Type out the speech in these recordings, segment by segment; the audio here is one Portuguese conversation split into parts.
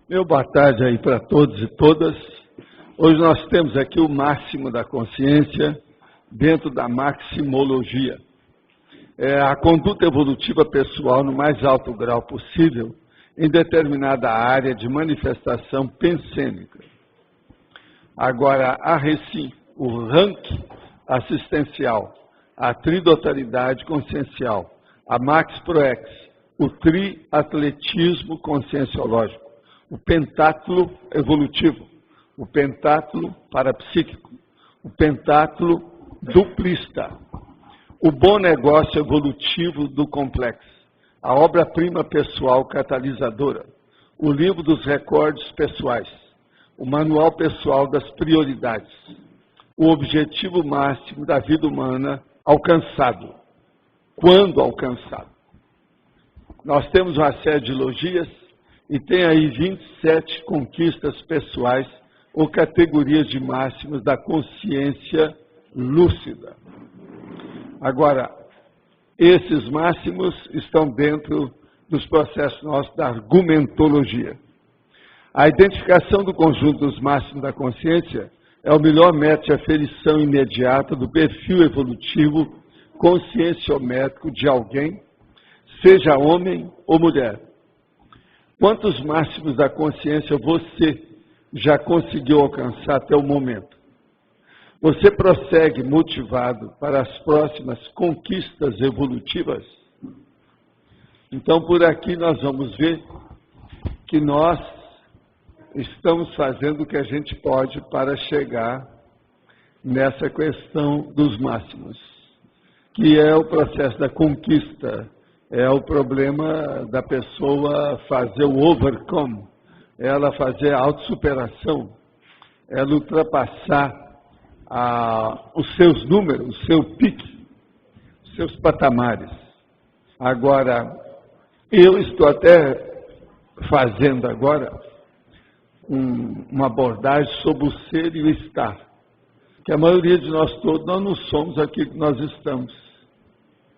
Meu boa tarde aí para todos e todas. Hoje nós temos aqui o máximo da consciência dentro da maximologia. É a conduta evolutiva pessoal no mais alto grau possível em determinada área de manifestação pensênica. Agora, a RECI, o ranking assistencial, a tridotalidade consciencial, a Max Proex, o triatletismo conscienciológico, o pentátulo evolutivo, o pentátulo parapsíquico, o pentátulo duplista, o bom negócio evolutivo do complexo, a obra-prima pessoal catalisadora, o livro dos recordes pessoais, o manual pessoal das prioridades, o objetivo máximo da vida humana alcançado. Quando alcançado? Nós temos uma série de logias e tem aí 27 conquistas pessoais ou categorias de máximas da consciência lúcida. Agora, esses máximos estão dentro dos processos nossos da argumentologia. A identificação do conjunto dos máximos da consciência é o melhor método de aferição imediata do perfil evolutivo conscienciométrico de alguém, seja homem ou mulher. Quantos máximos da consciência você já conseguiu alcançar até o momento? Você prossegue motivado para as próximas conquistas evolutivas? Então, por aqui nós vamos ver que nós estamos fazendo o que a gente pode para chegar nessa questão dos máximos, que é o processo da conquista, é o problema da pessoa fazer o overcome, ela fazer a autossuperação, ela ultrapassar os seus números, o seu pique, os seus patamares. Agora, eu estou até fazendo agora uma abordagem sobre o ser e o estar, que a maioria de nós todos, nós não somos aquilo que nós estamos.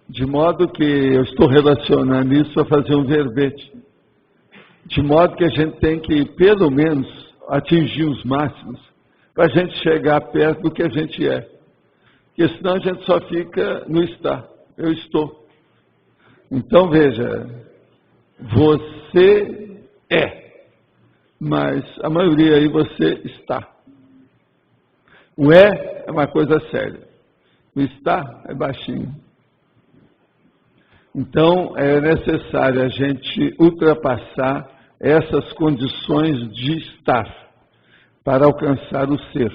De modo que eu estou relacionando isso para fazer um verbete. De modo que a gente tem que, pelo menos, atingir os máximos para a gente chegar perto do que a gente é. Porque senão a gente só fica no estar. Eu estou. Então, veja, você é, mas a maioria aí você está. O é uma coisa séria. O está é baixinho. Então, é necessário a gente ultrapassar essas condições de estar para alcançar o ser.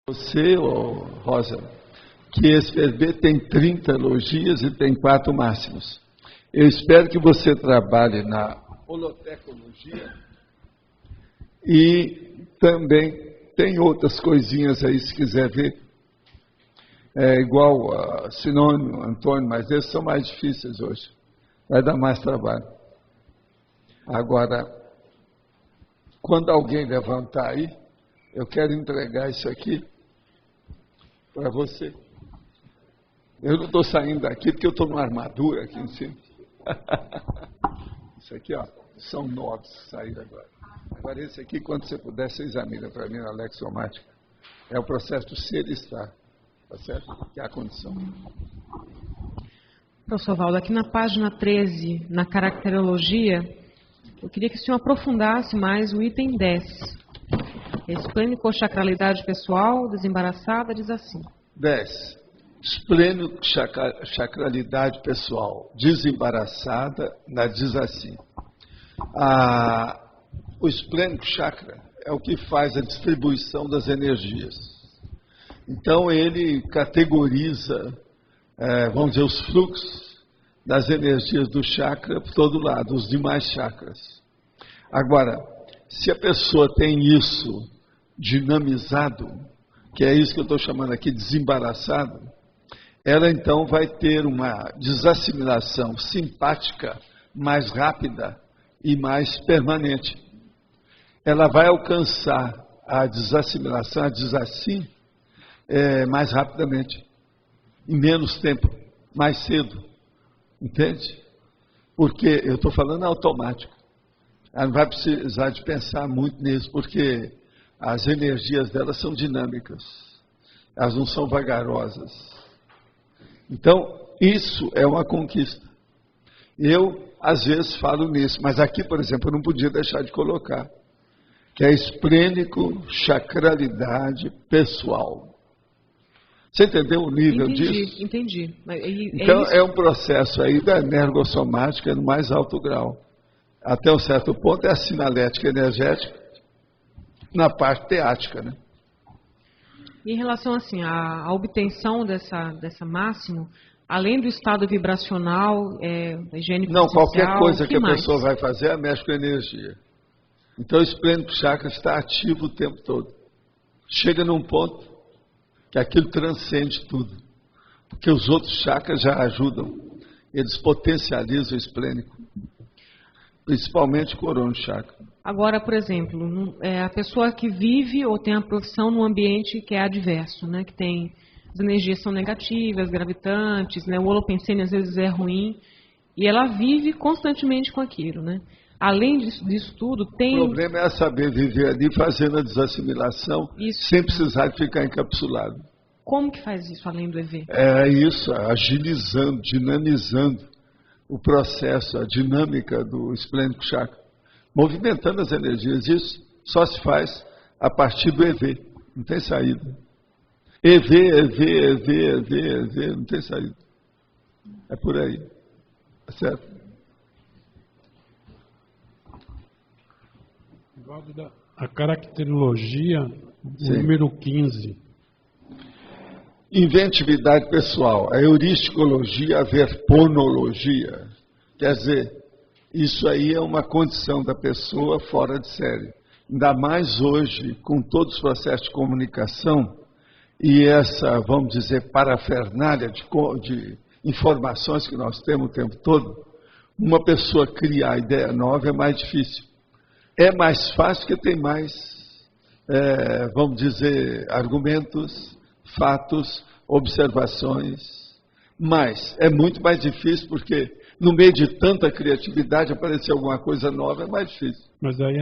Você, Rosa, que esse PV tem 30 logias e tem 4 máximos. Eu espero que você trabalhe na holotecologia e também tem outras coisinhas aí, se quiser ver. É igual a sinônimo, Antônio, mas esses são mais difíceis hoje. Vai dar mais trabalho. Agora, quando alguém levantar aí, eu quero entregar isso aqui para você. Eu não estou saindo daqui porque eu estou numa armadura aqui em cima. Isso aqui, ó, são 9 que saíram agora. Agora esse aqui, quando você puder, você examina para mim na lexiomática. É o processo do ser e estar. Tá certo? Que é a condição. Professor Valdo, aqui na página 13, na caracterologia, eu queria que o senhor aprofundasse mais o item 10. Esplênico-chacralidade pessoal, desembaraçada, diz assim. 10. Esplênico-chacralidade pessoal, desembaraçada, diz assim. O esplênico-chakra é o que faz a distribuição das energias. Então, ele categoriza, vamos dizer, os fluxos das energias do chakra por todo lado, os demais chakras. Agora, se a pessoa tem isso dinamizado, que é isso que eu estou chamando aqui de desembaraçado, ela então vai ter uma desassimilação simpática mais rápida e mais permanente. Ela vai alcançar a desassimilação, a desassim, mais rapidamente, em menos tempo, mais cedo, entende? Porque eu estou falando automático. Ela não vai precisar de pensar muito nisso, porque as energias dela são dinâmicas. Elas não são vagarosas. Então, isso é uma conquista. Eu, às vezes, falo nisso, mas aqui, por exemplo, eu não podia deixar de colocar, que é esplênico, chacralidade pessoal. Você entendeu o nível disso? Entendi. Então, é um processo aí da energossomática no mais alto grau. Até um certo ponto é a sinalética energética na parte teática, né? Em relação assim à obtenção dessa máximo, além do estado vibracional, higiene não, social, qualquer coisa que a mais? pessoa vai fazer, ela mexe com energia. Então o esplênico chakra está ativo o tempo todo. Chega num ponto que aquilo transcende tudo. Porque os outros chakras já ajudam. Eles potencializam o esplênico. Principalmente o corona chakra. Agora, por exemplo, a pessoa que vive ou tem a profissão num ambiente que é adverso, né, que tem as energias são negativas, gravitantes, né, o holopensene às vezes é ruim, e ela vive constantemente com aquilo, né? Além disso tudo, tem... O problema é saber viver ali fazendo a desassimilação sem precisar de ficar encapsulado. Como que faz isso além do EV? É isso, agilizando, dinamizando o processo, a dinâmica do esplênico chakra. Movimentando as energias. Isso só se faz a partir do EV. Não tem saída. EV, não tem saída. É por aí. Tá certo? A caracterologia, Sim. número 15. Inventividade pessoal, a heuristicologia, a verponologia. Quer dizer, isso aí é uma condição da pessoa fora de série. Ainda mais hoje, com todos os processos de comunicação e essa, vamos dizer, parafernália de informações que nós temos o tempo todo, uma pessoa criar ideia nova é mais difícil. É mais fácil porque tem mais, vamos dizer, argumentos, fatos, observações, mas é muito mais difícil porque no meio de tanta criatividade aparecer alguma coisa nova é mais difícil. Mas aí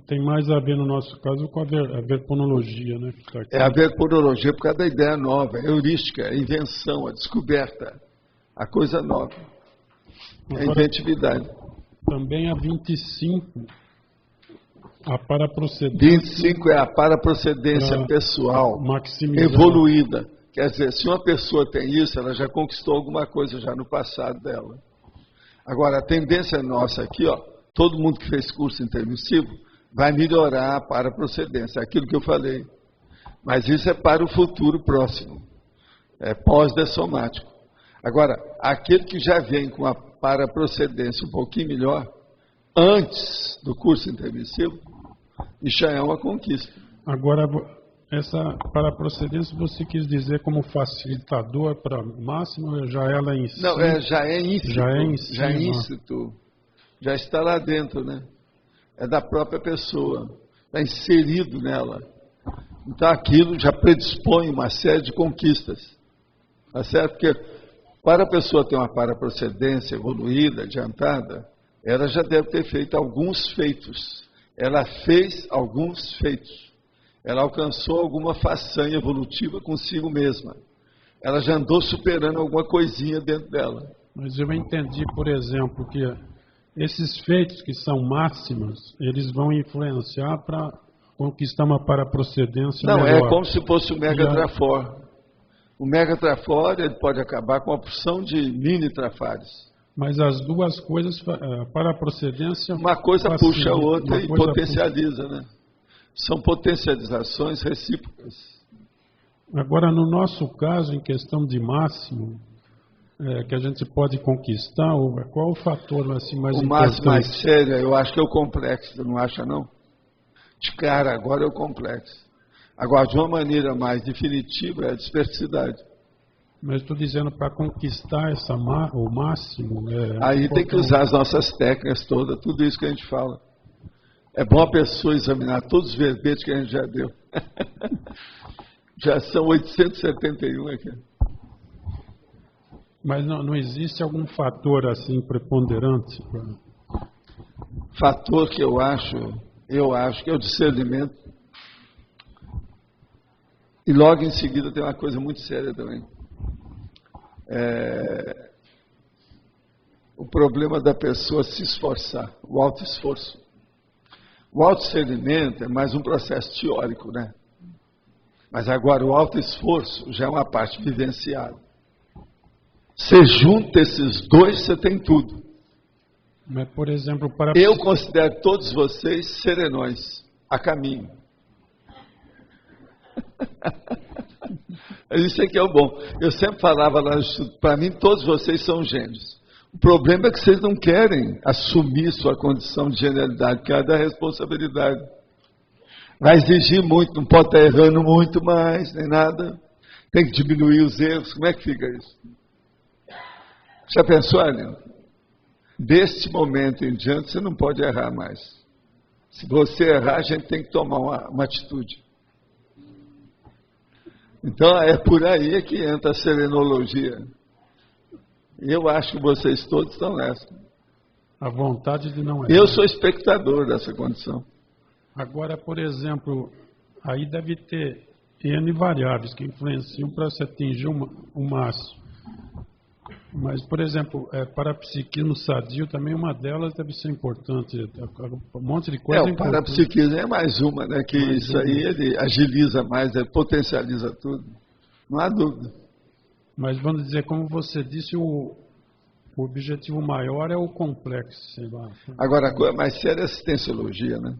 tem mais a ver no nosso caso com a verponologia, né? Que tá aqui. É a verponologia por causa da ideia nova, a heurística, a invenção, a descoberta, a coisa nova, a inventividade. Também a 25, a paraprocedência. 25 é a paraprocedência pessoal, evoluída. Quer dizer, se uma pessoa tem isso, ela já conquistou alguma coisa já no passado dela. Agora, a tendência nossa aqui, ó, todo mundo que fez curso intermissivo vai melhorar a paraprocedência, é aquilo que eu falei. Mas isso é para o futuro próximo, é pós-dessomático. Agora, aquele que já vem com a paraprocedência um pouquinho melhor, antes do curso intermissivo, isso já é uma conquista. Agora, essa paraprocedência você quis dizer como facilitador para máximo, já ela em si? Não, já é íncito. Já é íncito. Já está lá dentro, né? É da própria pessoa. Está inserido nela. Então aquilo já predispõe uma série de conquistas. Tá certo? Porque para a pessoa ter uma paraprocedência evoluída, adiantada, ela já deve ter feito alguns feitos. Ela fez alguns feitos. Ela alcançou alguma façanha evolutiva consigo mesma. Ela já andou superando alguma coisinha dentro dela. Mas eu entendi, por exemplo, que esses feitos que são máximas, eles vão influenciar para conquistar uma paraprocedência melhor. Não, é como se fosse o Mega Trafor. O Mega Trafor, ele pode acabar com uma porção de mini trafares. Mas as duas coisas, a paraprocedência... Uma coisa puxa a outra e potencializa, puxa. Né? São potencializações recíprocas. Agora, no nosso caso, em questão de máximo, que a gente pode conquistar, qual o fator assim, mais importante? O máximo mais sério, eu acho que é o complexo, você não acha, não? De cara, agora é o complexo. Agora, de uma maneira mais definitiva, é a dispersidade. Mas estou dizendo, para conquistar o máximo... Aí tem que usar as nossas técnicas todas, tudo isso que a gente fala. É bom a pessoa examinar todos os verbetes que a gente já deu. Já são 871 aqui. Mas não existe algum fator assim preponderante? fator que eu acho que é o discernimento. E logo em seguida tem uma coisa muito séria também. O problema da pessoa se esforçar, o autoesforço. O autodiscernimento é mais um processo teórico, né? Mas agora o autoesforço já é uma parte vivenciada. Você junta esses dois, você tem tudo. Mas, por exemplo, eu considero todos vocês serenões, a caminho. Isso é que é o bom. Eu sempre falava lá no estudo, para mim todos vocês são gênios. O problema é que vocês não querem assumir sua condição de genialidade, que é da responsabilidade. Vai exigir muito, não pode estar errando muito mais, nem nada. Tem que diminuir os erros. Como é que fica isso? Já pensou, Aline? Deste momento em diante, você não pode errar mais. Se você errar, a gente tem que tomar uma atitude. Então, é por aí que entra a serenologia. E eu acho que vocês todos estão nessa. A vontade de não errar. Eu sou espectador dessa condição. Agora, por exemplo, aí deve ter N variáveis que influenciam para se atingir o máximo. Mas, por exemplo, parapsiquismo sadio também, uma delas deve ser importante. Um monte de coisa. O parapsiquismo é mais uma, né? Que mais isso aí ele agiliza mais, potencializa tudo. Não há dúvida. Mas vamos dizer, como você disse, o objetivo maior é o complexo, sei lá. Agora, a coisa mais séria é a assistenciologia, né?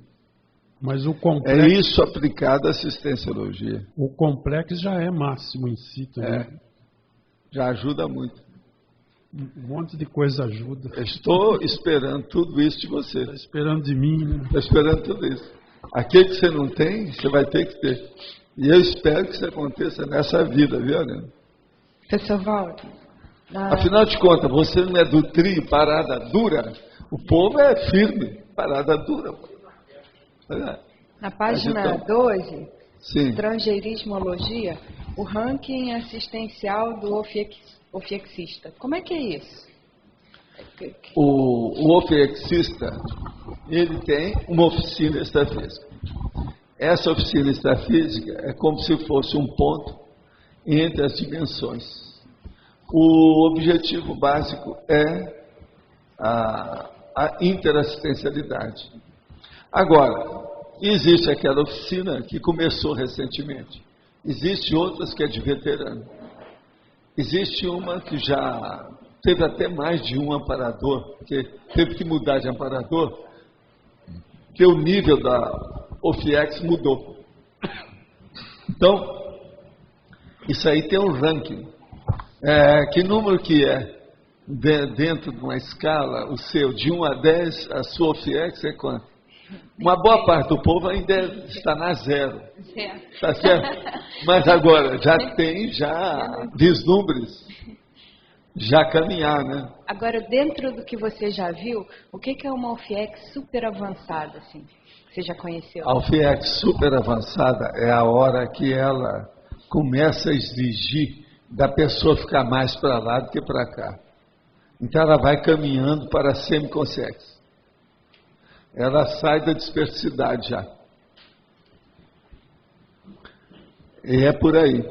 Mas o complexo... É isso aplicado à assistenciologia. O complexo já é máximo em si também. Já ajuda muito. Um monte de coisa ajuda. Eu estou esperando tudo isso de você. Está esperando de mim, né? Estou esperando tudo isso. Aquilo que você não tem, você vai ter que ter. E eu espero que isso aconteça nessa vida, viu, Helena? Professor Walter. Afinal de contas, você não é do trio, parada dura? O povo é firme, parada dura. Na página 12, Sim. Estrangeirismologia, o ranking assistencial do ofiexista. Como é que é isso? O ofiexista, ele tem uma oficina extrafísica. Essa oficina extrafísica é como se fosse um ponto entre as dimensões. O objetivo básico é a interassistencialidade. Agora, existe aquela oficina que começou recentemente. Existe outras que é de veterano. Existe uma que já teve até mais de um amparador, porque teve que mudar de amparador, porque o nível da OFIEX mudou. Então, isso aí tem um ranking. Que número que é? Dentro de uma escala, o seu, de 1 a 10, a sua OFIEX é quanto? Uma boa parte do povo ainda está na 0. Está certo? Mas agora, já tem vislumbres, já caminhar, né? Agora, dentro do que você já viu, o que é uma OFIEX super avançada, assim? Você já conheceu? A OFIEX super avançada é a hora que ela começa a exigir da pessoa ficar mais para lá do que para cá. Então ela vai caminhando para a semiconsciência. Ela sai da dispersidade já. E é por aí.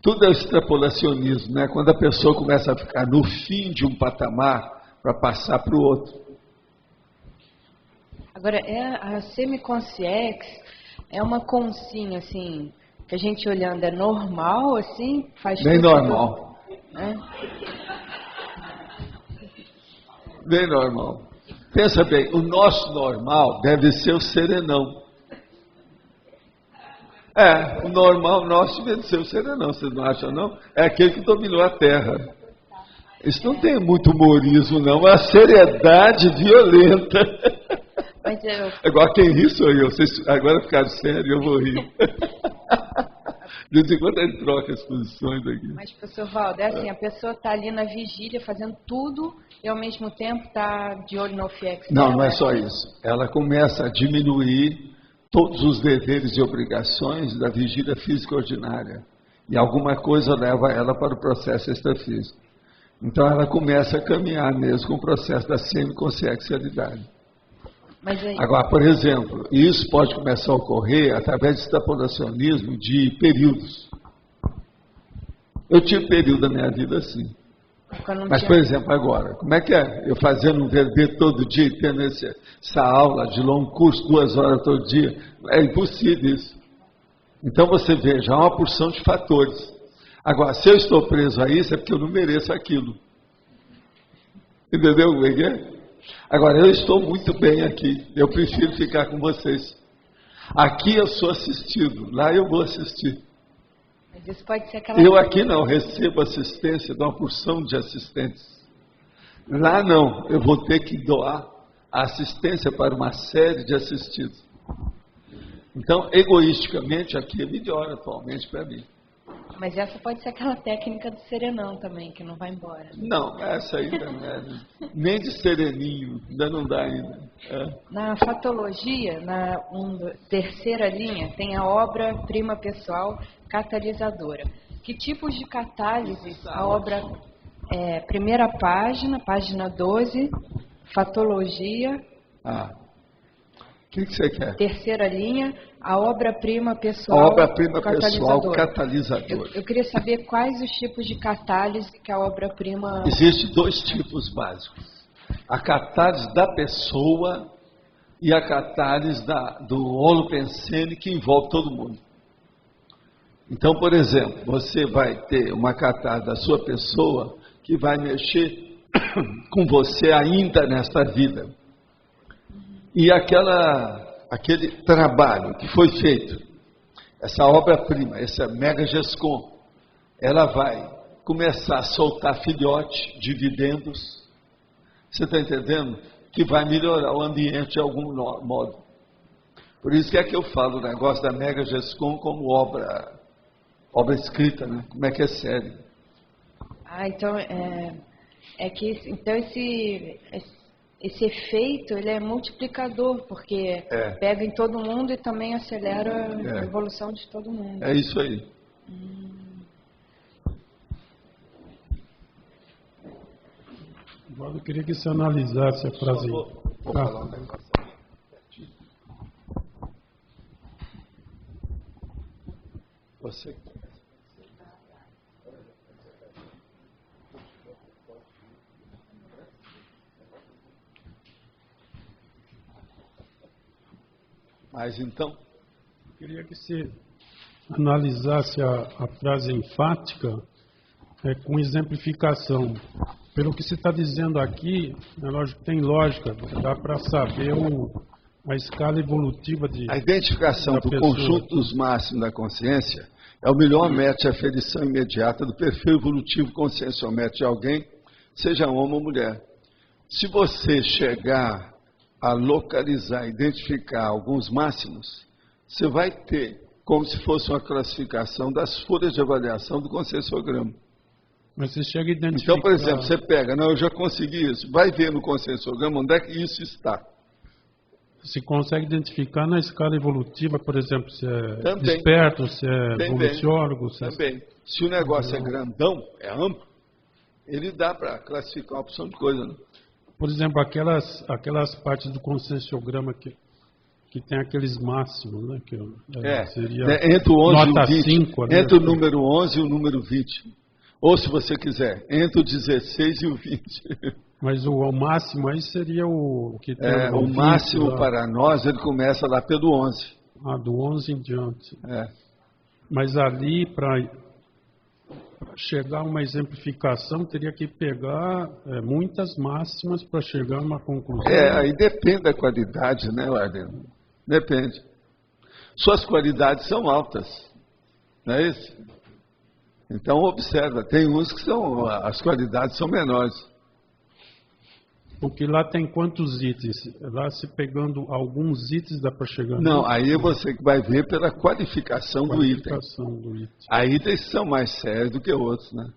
Tudo é o extrapolacionismo, né? Quando a pessoa começa a ficar no fim de um patamar para passar para o outro. Agora, a semiconsciex é uma consinha, assim, que a gente olhando é normal, assim? Faz bem normal. Bem normal. Pensa bem, o nosso normal deve ser o serenão. O normal nosso deve ser o serenão, vocês não acham, não? É aquele que dominou a Terra. Isso não tem muito humorismo, não. É a seriedade violenta. Mas Agora quem ri sou eu. Vocês agora ficaram sérios, eu vou rir. De vez em quando ele troca as posições aqui. Mas, professor Valdo, é assim, a pessoa está ali na vigília fazendo tudo e ao mesmo tempo está de olho no OFIEX. Não é só isso. Ela começa a diminuir todos os deveres e obrigações da vigília física ordinária. E alguma coisa leva ela para o processo extrafísico. Então ela começa a caminhar mesmo com o processo da semiconsciencialidade. Mas aí... Agora, por exemplo, isso pode começar a ocorrer através de extrapolacionismo de períodos. Eu tive período da minha vida assim. Mas, por exemplo, agora, como é que é eu fazendo um VB todo dia e tendo essa aula de longo curso, 2 horas todo dia? É impossível isso. Então, você vê, já há uma porção de fatores. Agora, se eu estou preso a isso, é porque eu não mereço aquilo. Entendeu como é que é? Agora, eu estou muito bem aqui. Eu prefiro ficar com vocês. Aqui eu sou assistido, lá eu vou assistir. Mas isso pode ser aquela... Eu aqui não recebo assistência de uma porção de assistentes. Lá não, eu vou ter que doar a assistência para uma série de assistidos. Então, egoisticamente, aqui é melhor atualmente para mim. Mas essa pode ser aquela técnica do serenão também, que não vai embora. Não, essa aí nem de sereninho, ainda não dá ainda. É. Na fatologia, na terceira linha, tem a obra-prima pessoal catalisadora. Que tipos de catálise a obra... primeira página, página 12, fatologia... O que você quer? Terceira linha, a obra-prima pessoal catalisadora. A obra-prima pessoal catalisadora. Eu queria saber quais os tipos de catálise que a obra-prima... Existem 2 tipos básicos. A catálise da pessoa e a catálise do holopensene que envolve todo mundo. Então, por exemplo, você vai ter uma catálise da sua pessoa que vai mexer com você ainda nesta vida. E aquele trabalho que foi feito, essa obra-prima, essa mega GESCOM, ela vai começar a soltar filhote, dividendos, você está entendendo? Que vai melhorar o ambiente de algum modo. Por isso que eu falo o negócio da mega GESCOM como obra escrita, né? Como é que é sério. Então, então esse efeito, ele é multiplicador, porque pega em todo mundo e também acelera a evolução de todo mundo. É isso aí. Agora eu queria que você analisasse a frase. Vou falar um negócio. Você... Mas então... Eu queria que você analisasse a frase enfática com exemplificação. Pelo que você está dizendo aqui, tem lógica, dá para saber a escala evolutiva de... A identificação do conjunto dos máximos da consciência é o melhor método de aferição imediata do perfil evolutivo conscienciométrico de alguém, seja homem ou mulher. Se você chegar a localizar, identificar alguns máximos, você vai ter como se fosse uma classificação das folhas de avaliação do conscienciograma. Mas você chega a identificar... Então, por exemplo, você pega, eu já consegui isso, vai ver no conscienciograma onde é que isso está. Se consegue identificar na escala evolutiva, por exemplo, se é desperto, se é evoluciólogo... Também. Se o negócio é grandão, é amplo, ele dá para classificar uma opção de coisa, né? Por exemplo, aquelas partes do conscienciograma que tem aqueles máximos, né? Seria entre o 11 nota e o 20, 5. Ali, entre o número 11 e o número 20. Ou, se você quiser, entre o 16 e o 20. Mas o máximo aí seria o que tem o 20, máximo lá. Para nós, ele começa lá pelo 11. Do 11 em diante. Mas ali, para chegar a uma exemplificação, teria que pegar muitas máximas para chegar a uma conclusão. Aí depende da qualidade, né, Ardeno? Depende. Suas qualidades são altas, não é isso? Então, observa, tem uns que as qualidades são menores. Porque lá tem quantos itens? Lá, se pegando alguns itens, dá para chegar... Não, aí você vai ver pela qualificação do item. Há itens que são mais sérios do que outros, né?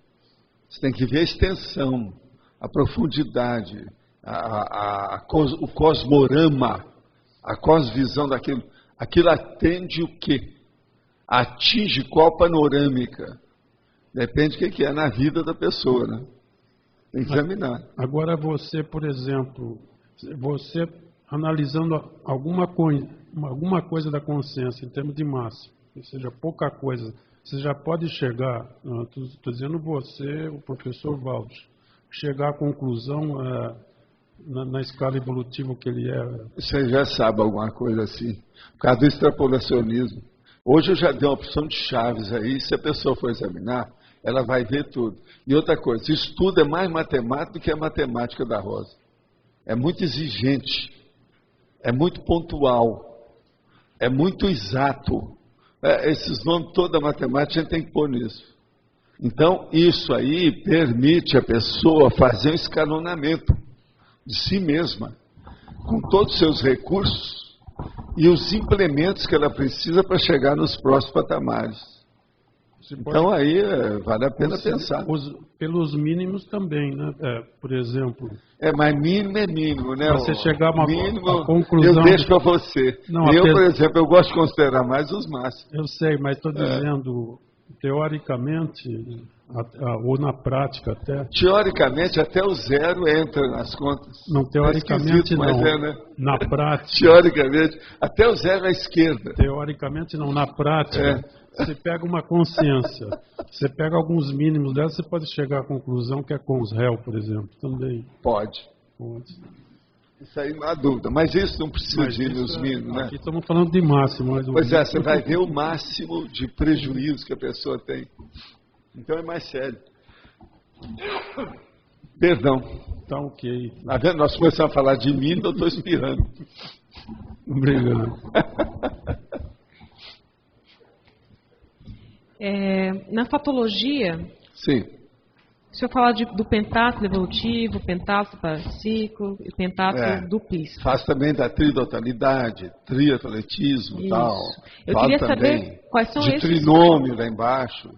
Você tem que ver a extensão, a profundidade, o cosmorama, a cosvisão daquilo. Aquilo atende o quê? Atinge qual panorâmica? Depende do que é na vida da pessoa, né? Tem que examinar. Agora você, por exemplo, você analisando alguma coisa da consciência em termos de massa, ou seja, pouca coisa, você já pode chegar, estou dizendo você, o professor Valdes, chegar à conclusão na escala evolutiva que ele é. Você já sabe alguma coisa assim, por causa do extrapolacionismo. Hoje eu já dei uma opção de chaves aí, se a pessoa for examinar, ela vai ver tudo. E outra coisa, isso tudo é mais matemática do que a matemática da Rosa. É muito exigente, é muito pontual, é muito exato. Esses nomes todos da matemática a gente tem que pôr nisso. Então, isso aí permite a pessoa fazer um escalonamento de si mesma, com todos os seus recursos e os implementos que ela precisa para chegar nos próximos patamares. Então aí vale a pena pensar. Pelos mínimos também, né? Por exemplo... mas mínimo é mínimo, né? Você chegar a uma conclusão... Eu deixo para você. Não, por exemplo, eu gosto de considerar mais os máximos. Eu sei, mas estou dizendo, teoricamente, ou na prática até... Teoricamente, até o zero entra nas contas. Não, teoricamente não. Mas né? Na prática... Teoricamente, até o zero à esquerda. Teoricamente não, na prática... Você pega uma consciência, você pega alguns mínimos dela, você pode chegar à conclusão que é com os réus, por exemplo, também. Pode. Isso aí não há dúvida, mas isso não precisa de ir nos mínimos, né? Aqui estamos falando de máximo. Pois você vai ver o máximo de prejuízo que a pessoa tem. Então é mais sério. Perdão. Tá ok. Tá vendo? Nós começamos a falar de mim, eu estou espirrando. Obrigado. Na fatologia, sim. o senhor fala do pentáculo evolutivo, pentáculo parapsíquico e pentáculo duplíssimo. Faz também da tridotalidade, triatletismo e tal. Eu queria saber quais são esses... De trinômio lá embaixo.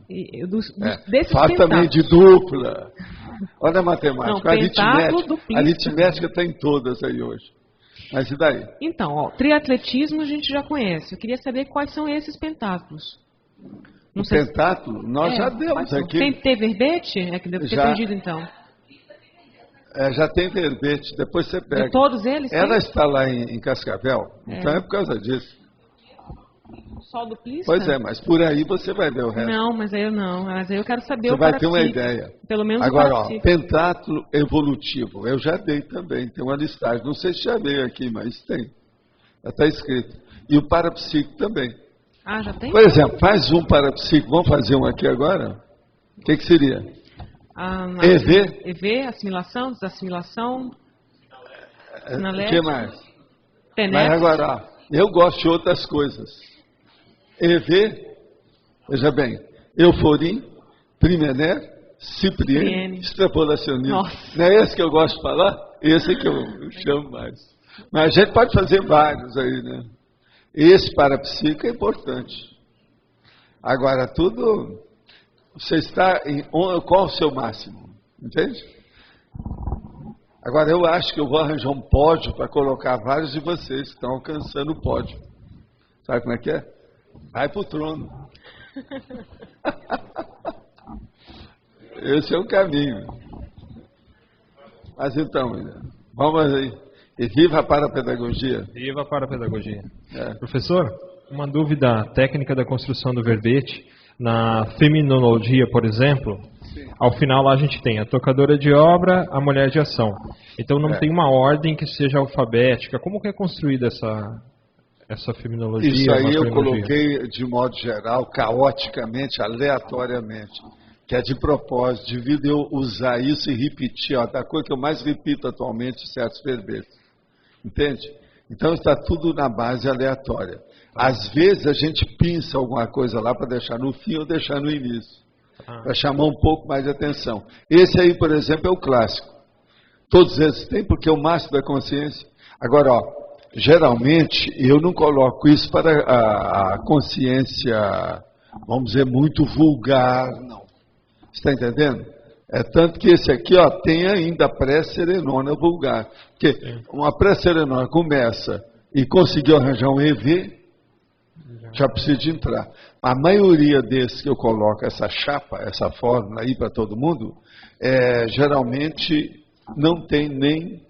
Desses faz também de dupla. Olha a matemática, não, a aritmética está em todas aí hoje. Mas e daí? Então, triatletismo a gente já conhece. Eu queria saber quais são esses pentáculos. O pentáculo, nós já demos aqui. Tem verbete? Que deve ter perdido, então. Já tem verbete, depois você pega. De todos eles? Ela está lá em Cascavel, então é por causa disso. Só do duplista? Pois mas por aí você vai ver o resto. Não, mas aí eu não. Mas aí eu quero saber você vai ter uma ideia. Pelo menos agora, pentáculo evolutivo, eu já dei também, tem uma listagem. Não sei se já veio aqui, mas tem. Já está escrito. E o parapsíquico também. Já tem? Por exemplo, faz um parapsíquico, vamos fazer um aqui agora? O que seria? EV? EV, assimilação, desassimilação. O que mais? Tenef. Mas agora, eu gosto de outras coisas. EV, veja bem, euforim, primener, cipriene, extrapolacionismo. Nossa. Não é esse que eu gosto de falar? Esse é que eu chamo mais. Mas a gente pode fazer vários aí, né? Esse parapsíquico é importante. Agora, tudo... Você está em... Qual o seu máximo? Entende? Agora, eu acho que eu vou arranjar um pódio para colocar vários de vocês que estão alcançando o pódio. Sabe como é que é? Vai para o trono. Esse é o caminho. Mas então, vamos aí. E viva para a pedagogia. Viva para a pedagogia. Professor, uma dúvida técnica da construção do verbete. Na feminologia, por exemplo, ao final lá a gente tem a tocadora de obra, a mulher de ação. Então não tem uma ordem que seja alfabética. Como que é construída essa feminologia? Isso aí eu coloquei de modo geral, caoticamente, aleatoriamente. Que é de propósito, devido eu usar isso e repetir. A coisa que eu mais repito atualmente em certos verbetes. Entende? Então está tudo na base aleatória. Às vezes a gente pinça alguma coisa lá para deixar no fim ou deixar no início. Para chamar um pouco mais de atenção. Esse aí, por exemplo, é o clássico. Todos esses têm, porque é o máximo da consciência. Agora, geralmente eu não coloco isso para a consciência, vamos dizer, muito vulgar, não. Está entendendo? É tanto que esse aqui, tem ainda a pré-serenona vulgar. Porque uma pré-serenona começa e conseguiu arranjar um EV, já precisa de entrar. A maioria desses que eu coloco, essa chapa, essa fórmula aí para todo mundo, geralmente não tem nem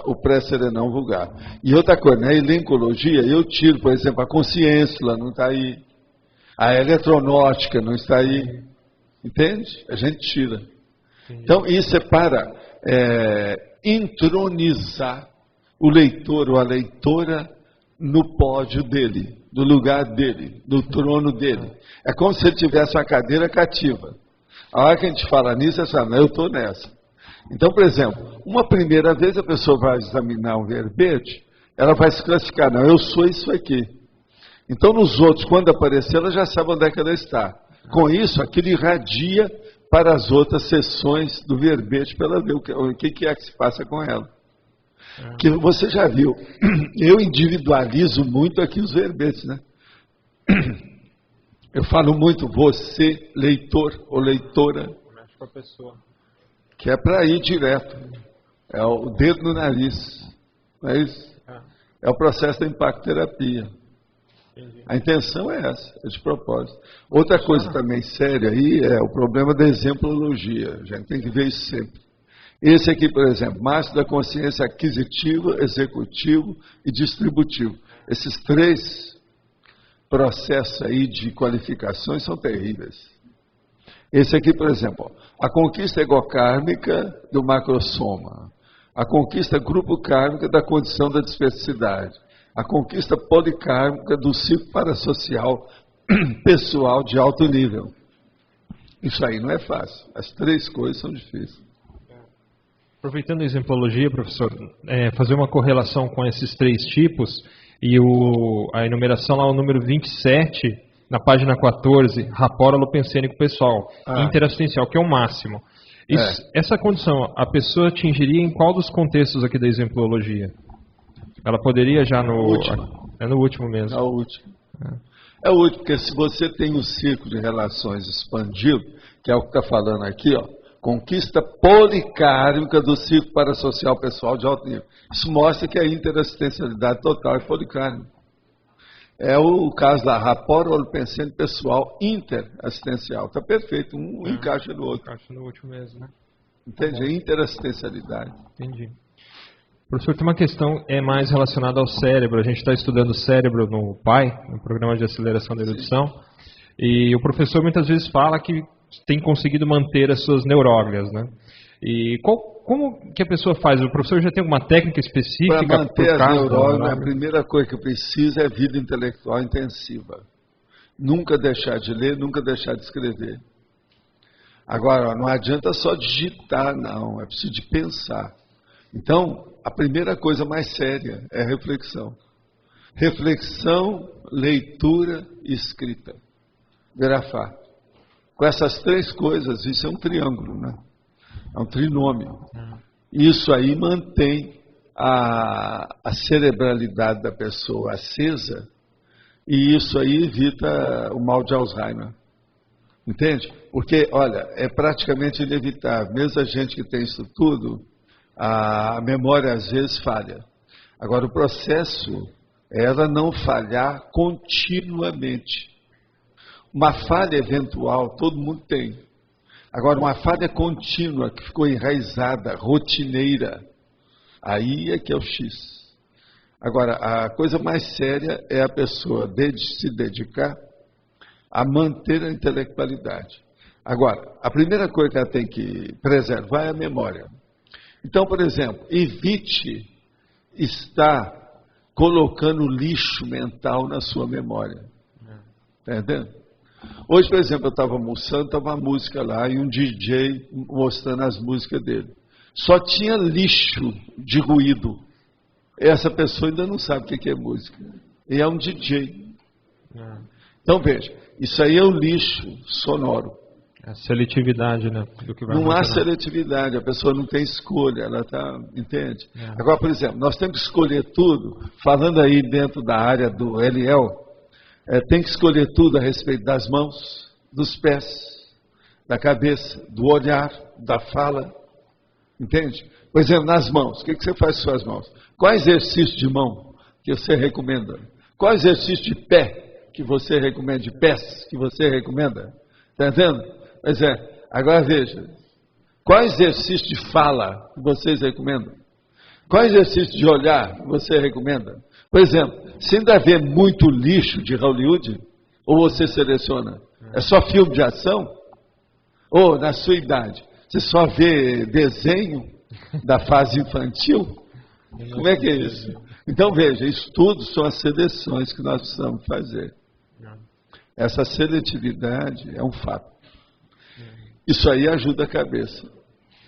o pré-serenão vulgar. E outra coisa, na elencologia, eu tiro, por exemplo, a consciência não está aí, a eletronótica não está aí, entende? A gente tira. Então, isso é para entronizar o leitor ou a leitora no pódio dele, no lugar dele, no trono dele. É como se ele tivesse uma cadeira cativa. A hora que a gente fala nisso, é só, eu estou nessa. Então, por exemplo, uma primeira vez a pessoa vai examinar um verbete, ela vai se classificar, não, eu sou isso aqui. Então, nos outros, quando aparecer, ela já sabe onde é que ela está. Com isso, aquilo irradia para as outras sessões do verbete, para ela ver o que é que se passa com ela. Que você já viu, eu individualizo muito aqui os verbetes, né? Eu falo muito você, leitor ou leitora, que é para ir direto. É o dedo no nariz, não é isso? É o processo da impactoterapia. A intenção é essa, é de propósito. Outra coisa também séria aí é o problema da exemplologia. A gente tem que ver isso sempre. Esse aqui, por exemplo, máximo da consciência aquisitivo, executivo e distributivo. Esses 3 processos aí de qualificações são terríveis. Esse aqui, por exemplo, a conquista egocármica do macrosoma, a conquista grupo-kármica da condição da diversidade, a conquista policármica do ciclo parasocial pessoal de alto nível. Isso aí não é fácil. As 3 coisas são difíceis. Aproveitando a exemplologia, professor, fazer uma correlação com esses 3 tipos e a enumeração lá, o número 27, na página 14, rapor alopensênico pessoal, interassistencial, que é o máximo. Essa condição, a pessoa atingiria em qual dos contextos aqui da exemplologia? Ela poderia já no último. É no último mesmo. É o último. É o último, porque se você tem o ciclo de relações expandido, que é o que está falando aqui, ó, conquista policármica do ciclo parasocial pessoal de alto nível. Isso mostra que a interassistencialidade total é policármica. É o caso da rapport alopensênico pessoal interassistencial. Está perfeito, um encaixa no outro. Encaixa no último mesmo, né? Entende? A interassistencialidade. Entendi. Professor, tem uma questão mais relacionada ao cérebro. A gente está estudando o cérebro no PAI, no Programa de Aceleração da Erudição, e o professor muitas vezes fala que tem conseguido manter as suas neuróglias, né? E como que a pessoa faz? O professor já tem alguma técnica específica? Para manter as neuróglias, a primeira coisa que precisa é vida intelectual intensiva. Nunca deixar de ler, nunca deixar de escrever. Agora, não adianta só digitar, não. É preciso de pensar. Então, a primeira coisa mais séria é a reflexão. Reflexão, leitura e escrita. Grafar. Com essas 3 coisas, isso é um triângulo, né? É um trinômio. Isso aí mantém a cerebralidade da pessoa acesa e isso aí evita o mal de Alzheimer. Entende? Porque, olha, é praticamente inevitável. Mesmo a gente que tem isso tudo, a memória às vezes falha. Agora, o processo é ela não falhar continuamente. Uma falha eventual, todo mundo tem. Agora, uma falha contínua, que ficou enraizada, rotineira, aí é que é o X. Agora, a coisa mais séria é a pessoa se dedicar a manter a intelectualidade. Agora, a primeira coisa que ela tem que preservar é a memória. Então, por exemplo, evite estar colocando lixo mental na sua memória. Está entendendo? Hoje, por exemplo, eu estava almoçando, estava uma música lá e um DJ mostrando as músicas dele. Só tinha lixo de ruído. Essa pessoa ainda não sabe o que é música. E é um DJ. Então, veja, isso aí é o lixo sonoro. A seletividade, né? Do que vai não há seletividade, a pessoa não tem escolha, ela está, entende? Agora, por exemplo, nós temos que escolher tudo, falando aí dentro da área do LL, tem que escolher tudo a respeito das mãos, dos pés, da cabeça, do olhar, da fala, entende? Por exemplo, nas mãos, o que você faz com suas mãos? Qual exercício de mão que você recomenda? Qual exercício de pé que você recomenda, de pés que você recomenda? Está entendendo? Pois é, agora veja, qual exercício de fala que vocês recomendam? Qual exercício de olhar você recomenda? Por exemplo, se ainda vê muito lixo de Hollywood, ou você seleciona? É só filme de ação? Ou, na sua idade, você só vê desenho da fase infantil? Como é que é isso? Então, veja, estudos são as seleções que nós precisamos fazer. Essa seletividade é um fato. Isso aí ajuda a cabeça.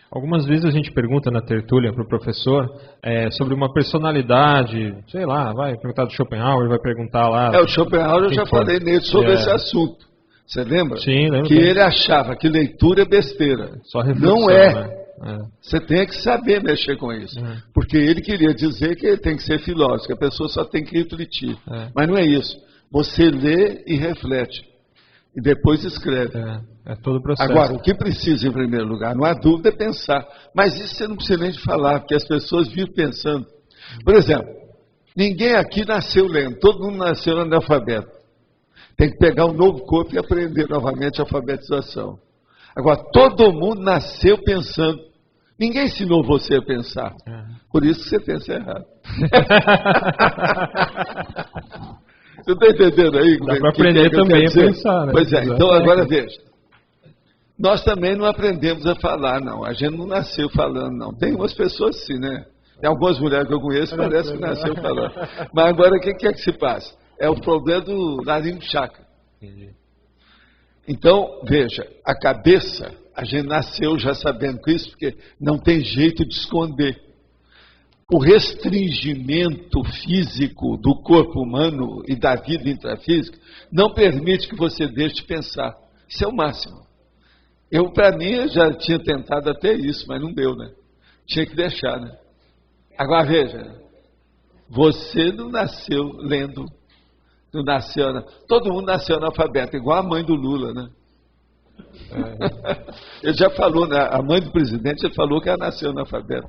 Algumas vezes a gente pergunta na tertúlia para o professor sobre uma personalidade, sei lá, vai perguntar do Schopenhauer, vai perguntar lá... O Schopenhauer eu já falei nele sobre esse assunto. Você lembra? Sim, lembro. Que ele achava que leitura é besteira. Só reflexão, não é. Né? Você tem que saber mexer com isso. Porque ele queria dizer que ele tem que ser filósofo, que a pessoa só tem que refletir. Mas não é isso. Você lê e reflete. E depois escreve. É todo o processo. Agora, o que precisa, em primeiro lugar, não há dúvida, é pensar. Mas isso você não precisa nem de falar, porque as pessoas vivem pensando. Por exemplo, ninguém aqui nasceu lendo, todo mundo nasceu analfabeto. Tem que pegar um novo corpo e aprender novamente a alfabetização. Agora, todo mundo nasceu pensando. Ninguém ensinou você a pensar. Por isso que você pensa errado. Você está entendendo aí? Dá para aprender também a pensar, né? Pois é, então agora veja. Nós também não aprendemos a falar, não. A gente não nasceu falando, não. Tem umas pessoas sim, né? Tem algumas mulheres que eu conheço que parece que nasceu falando. Mas agora o que é que se passa? É o problema do narinho chakra. Então, veja, a cabeça, a gente nasceu já sabendo com isso, porque não tem jeito de esconder. O restringimento físico do corpo humano e da vida intrafísica não permite que você deixe de pensar. Isso é o máximo. Para mim, eu já tinha tentado até isso, mas não deu, né? Tinha que deixar, né? Agora, veja, você não nasceu lendo, não nasceu, né? Todo mundo nasceu analfabeto, igual a mãe do Lula, né? Ele já falou, né? A mãe do presidente já falou que ela nasceu analfabeta.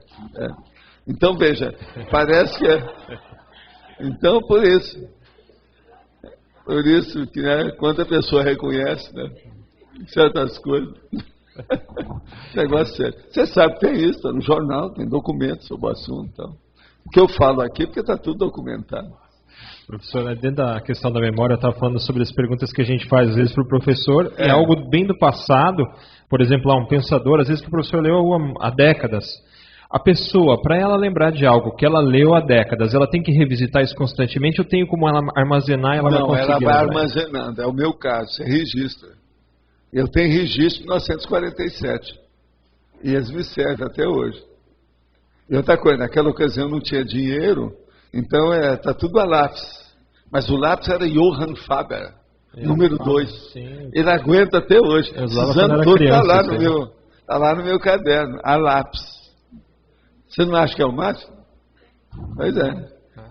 Então, veja, parece que é. Então, por isso que, né, quando a pessoa reconhece, né, certas coisas, negócio sério. Você sabe que tem isso, está no jornal, tem documentos sobre o assunto. Então. O que eu falo aqui, porque está tudo documentado. Professor, dentro da questão da memória, eu estava falando sobre as perguntas que a gente faz às vezes para o professor, é algo bem do passado, por exemplo, um pensador, às vezes que o professor leu há décadas. A pessoa, para ela lembrar de algo que ela leu há décadas, ela tem que revisitar isso constantemente ou tem como ela armazenar e ela vai conseguir? Não, ela vai armazenando, é o meu caso, você registra. Eu tenho registro de 1947 e eles me servem até hoje. E outra coisa, naquela ocasião não tinha dinheiro, então está tudo a lápis. Mas o lápis era Johann Faber, número 2. Ele aguenta até hoje. Esses anos todos está lá no meu caderno, a lápis. Você não acha que é o máximo? Pois é.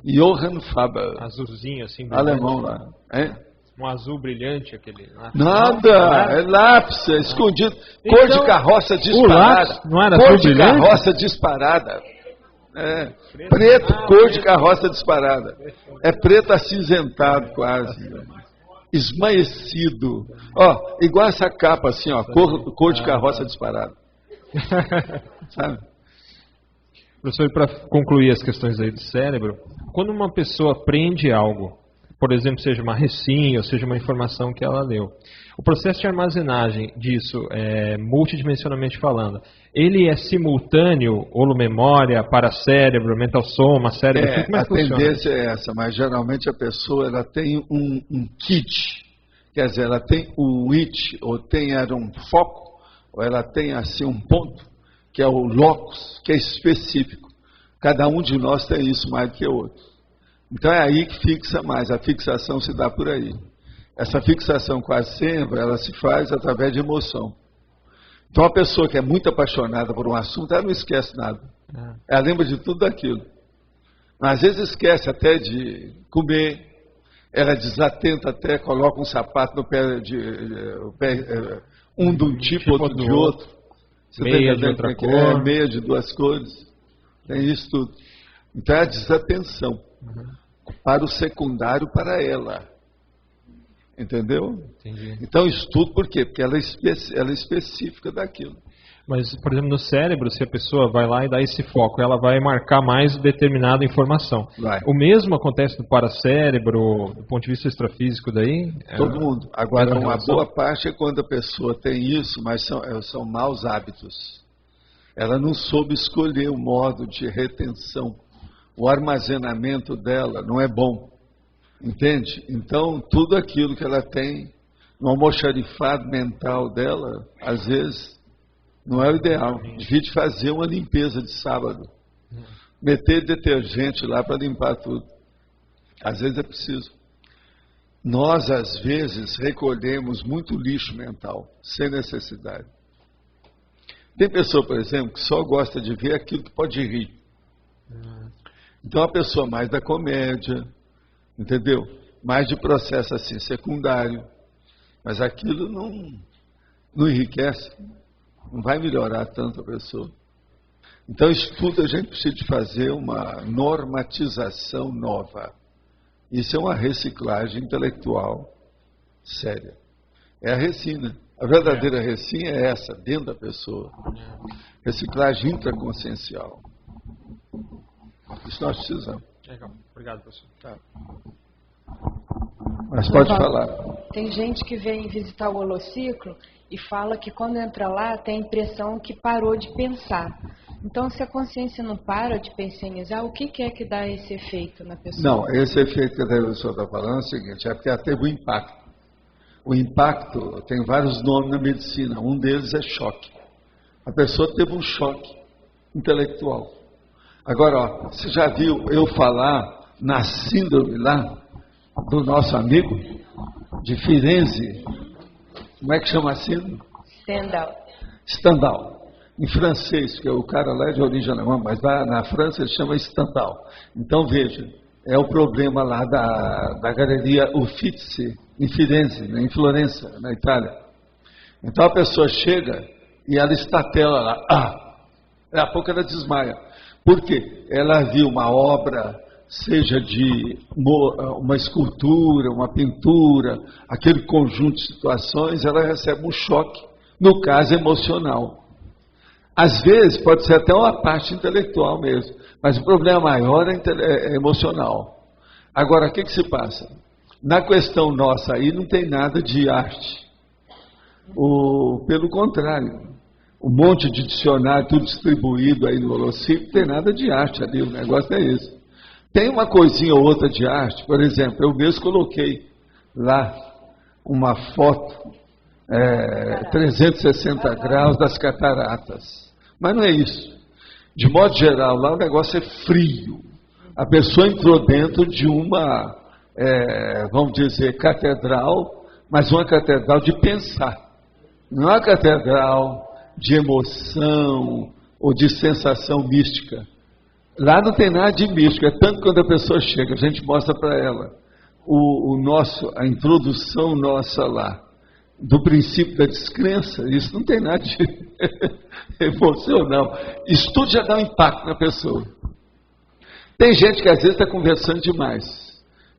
Johann Faber. Azulzinho assim. Alemão lá. Um azul brilhante aquele. Nada, é lápis, é escondido. Cor de carroça disparada. Lápis não era cor de carroça disparada. Preto, cor de carroça disparada. É preto acinzentado quase. Esmaecido. Ó, igual essa capa assim, ó, cor de carroça disparada. Sabe? Professor, para concluir as questões aí do cérebro, quando uma pessoa aprende algo, por exemplo, seja uma recinha ou seja uma informação que ela leu, o processo de armazenagem disso, multidimensionalmente falando, ele é simultâneo, holomemória, paracérebro, mental soma, cérebro, como é que funciona? A tendência é essa, mas geralmente a pessoa ela tem um kit, quer dizer, ela tem um it, ou tem um foco, ou ela tem assim um ponto, que é o locus, que é específico. Cada um de nós tem isso mais do que o outro. Então é aí que fixa mais, a fixação se dá por aí. Essa fixação quase sempre, ela se faz através de emoção. Então a pessoa que é muito apaixonada por um assunto, ela não esquece nada. Ela lembra de tudo aquilo. Mas às vezes esquece até de comer, ela é desatenta até, coloca um sapato no pé, um de um tipo, outro de outro. Você meia de outra cor. Meia de duas cores. Tem isso tudo. Então é a desatenção. Para o secundário, para ela. Entendeu? Entendi. Então estudo por quê? Porque ela é específica daquilo. Mas, por exemplo, no cérebro, se a pessoa vai lá e dá esse foco, ela vai marcar mais determinada informação. Vai. O mesmo acontece no paracérebro, do ponto de vista extrafísico daí? Todo mundo. Agora, uma boa parte é quando a pessoa tem isso, mas são maus hábitos. Ela não soube escolher o modo de retenção. O armazenamento dela não é bom. Entende? Então, tudo aquilo que ela tem no almoxarifado mental dela, às vezes, não é o ideal. Devia de fazer uma limpeza de sábado. Meter detergente lá para limpar tudo. Às vezes é preciso. Nós, às vezes, recolhemos muito lixo mental, sem necessidade. Tem pessoa, por exemplo, que só gosta de ver aquilo que pode rir. Então, a pessoa mais da comédia, entendeu? Mais de processo assim, secundário. Mas aquilo não enriquece. Não vai melhorar tanto a pessoa. Então, isso tudo a gente precisa de fazer uma normatização nova. Isso é uma reciclagem intelectual séria. É a resina. A verdadeira resina é essa, dentro da pessoa. Reciclagem intraconsciencial. Isso nós precisamos. Legal. Obrigado, professor. Tá. Mas pode falar. Tem gente que vem visitar o holociclo e fala que quando entra lá tem a impressão que parou de pensar. Então, se a consciência não para de pensionizar, o que é que dá esse efeito na pessoa? Não, esse efeito que a pessoa está falando é o seguinte, é porque ela teve um impacto. O impacto tem vários nomes na medicina, um deles é choque. A pessoa teve um choque intelectual. Agora, ó, você já viu eu falar na síndrome lá do nosso amigo de Firenze? Como é que chama a síndrome? Stendhal. Em francês, que o cara lá é de origem alemã, mas lá na França ele chama Stendhal. Então veja, é o problema lá da galeria Uffizi, em Firenze, em Florença, na Itália. Então a pessoa chega e ela estatela lá. Daqui a pouco ela desmaia. Por quê? Ela viu uma obra, seja de uma escultura, uma pintura, aquele conjunto de situações, ela recebe um choque, no caso emocional. Às vezes pode ser até uma parte intelectual mesmo, mas o problema maior é emocional. Agora, o que se passa? Na questão nossa aí não tem nada de arte. Pelo contrário, um monte de dicionário, tudo distribuído aí no holociclo, não tem nada de arte ali, o negócio é esse. Tem uma coisinha ou outra de arte, por exemplo, eu mesmo coloquei lá uma foto 360 graus das cataratas. Mas não é isso. De modo geral, lá o negócio é frio. A pessoa entrou dentro de uma, vamos dizer, catedral, mas uma catedral de pensar. Não é uma catedral de emoção ou de sensação mística. Lá não tem nada de místico, é tanto que quando a pessoa chega, a gente mostra para ela a introdução nossa lá, do princípio da descrença, isso não tem nada de emocional. Isso tudo já dá um impacto na pessoa. Tem gente que às vezes está conversando demais.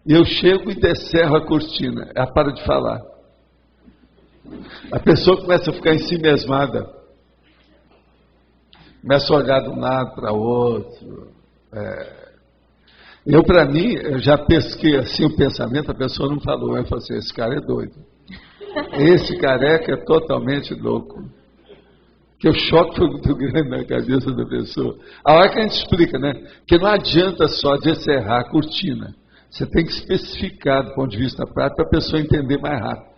E eu chego e descerro a cortina, ela para de falar. A pessoa começa a ficar ensimesmada. Começa a olhar de um lado para o outro. Para mim, eu já pesquei assim o pensamento, a pessoa não falou. Eu falei assim, esse cara é doido. Esse careca é totalmente louco. Que o choque foi muito grande na cabeça da pessoa. A hora que a gente explica, né? Que não adianta só descerrar a cortina. Você tem que especificar do ponto de vista prático para a pessoa entender mais rápido.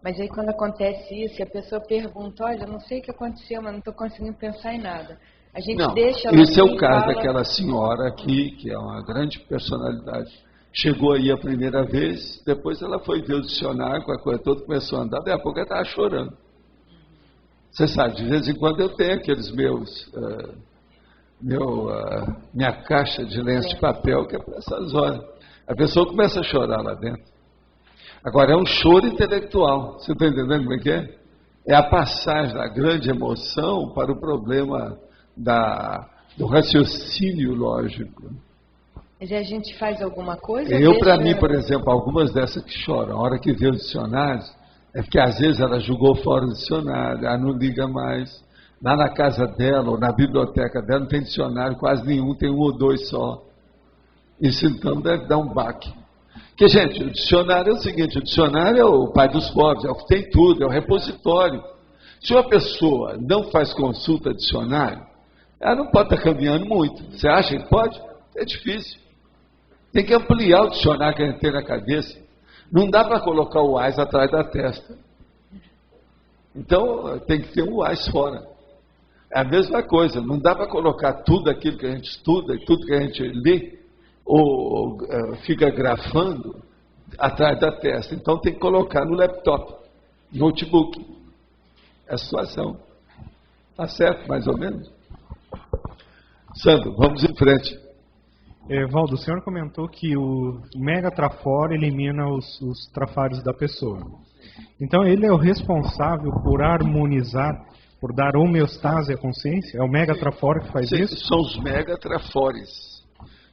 Mas aí quando acontece isso, a pessoa pergunta, olha, não sei o que aconteceu, mas não estou conseguindo pensar em nada. A gente deixa ela esse é o caso daquela senhora aqui, que é uma grande personalidade. Chegou aí a primeira vez, depois ela foi ver o dicionário, com a coisa toda, começou a andar, daqui a pouco ela estava chorando. Você sabe, de vez em quando eu tenho aqueles minha caixa de lenço de papel, que é para essas horas. A pessoa começa a chorar lá dentro. Agora, é um choro intelectual. Você está entendendo como é que é? É a passagem da grande emoção para o problema do raciocínio lógico. Mas a gente faz alguma coisa? Para mim, por exemplo, algumas dessas que choram, a hora que vê os dicionários, é porque às vezes ela jogou fora o dicionário, ela não liga mais. Lá na casa dela, ou na biblioteca dela, não tem dicionário quase nenhum, tem 1 ou 2 só. Isso então deve dar um baque. Porque, gente, o dicionário é o seguinte, o dicionário é o pai dos pobres, é o que tem tudo, é o repositório. Se uma pessoa não faz consulta de dicionário, ela não pode estar caminhando muito. Você acha que pode? É difícil. Tem que ampliar o dicionário que a gente tem na cabeça. Não dá para colocar o AIS atrás da testa. Então, tem que ter um AIS fora. É a mesma coisa, não dá para colocar tudo aquilo que a gente estuda e tudo que a gente lê, ou fica grafando atrás da testa. Então tem que colocar no laptop, notebook. É a situação. Está certo, mais ou menos? Sandro, vamos em frente. Valdo, o senhor comentou que o Mega Trafor elimina os trafários da pessoa. Então ele é o responsável por harmonizar, por dar homeostase à consciência? É o Mega Trafor que faz isso? São os Mega Trafores.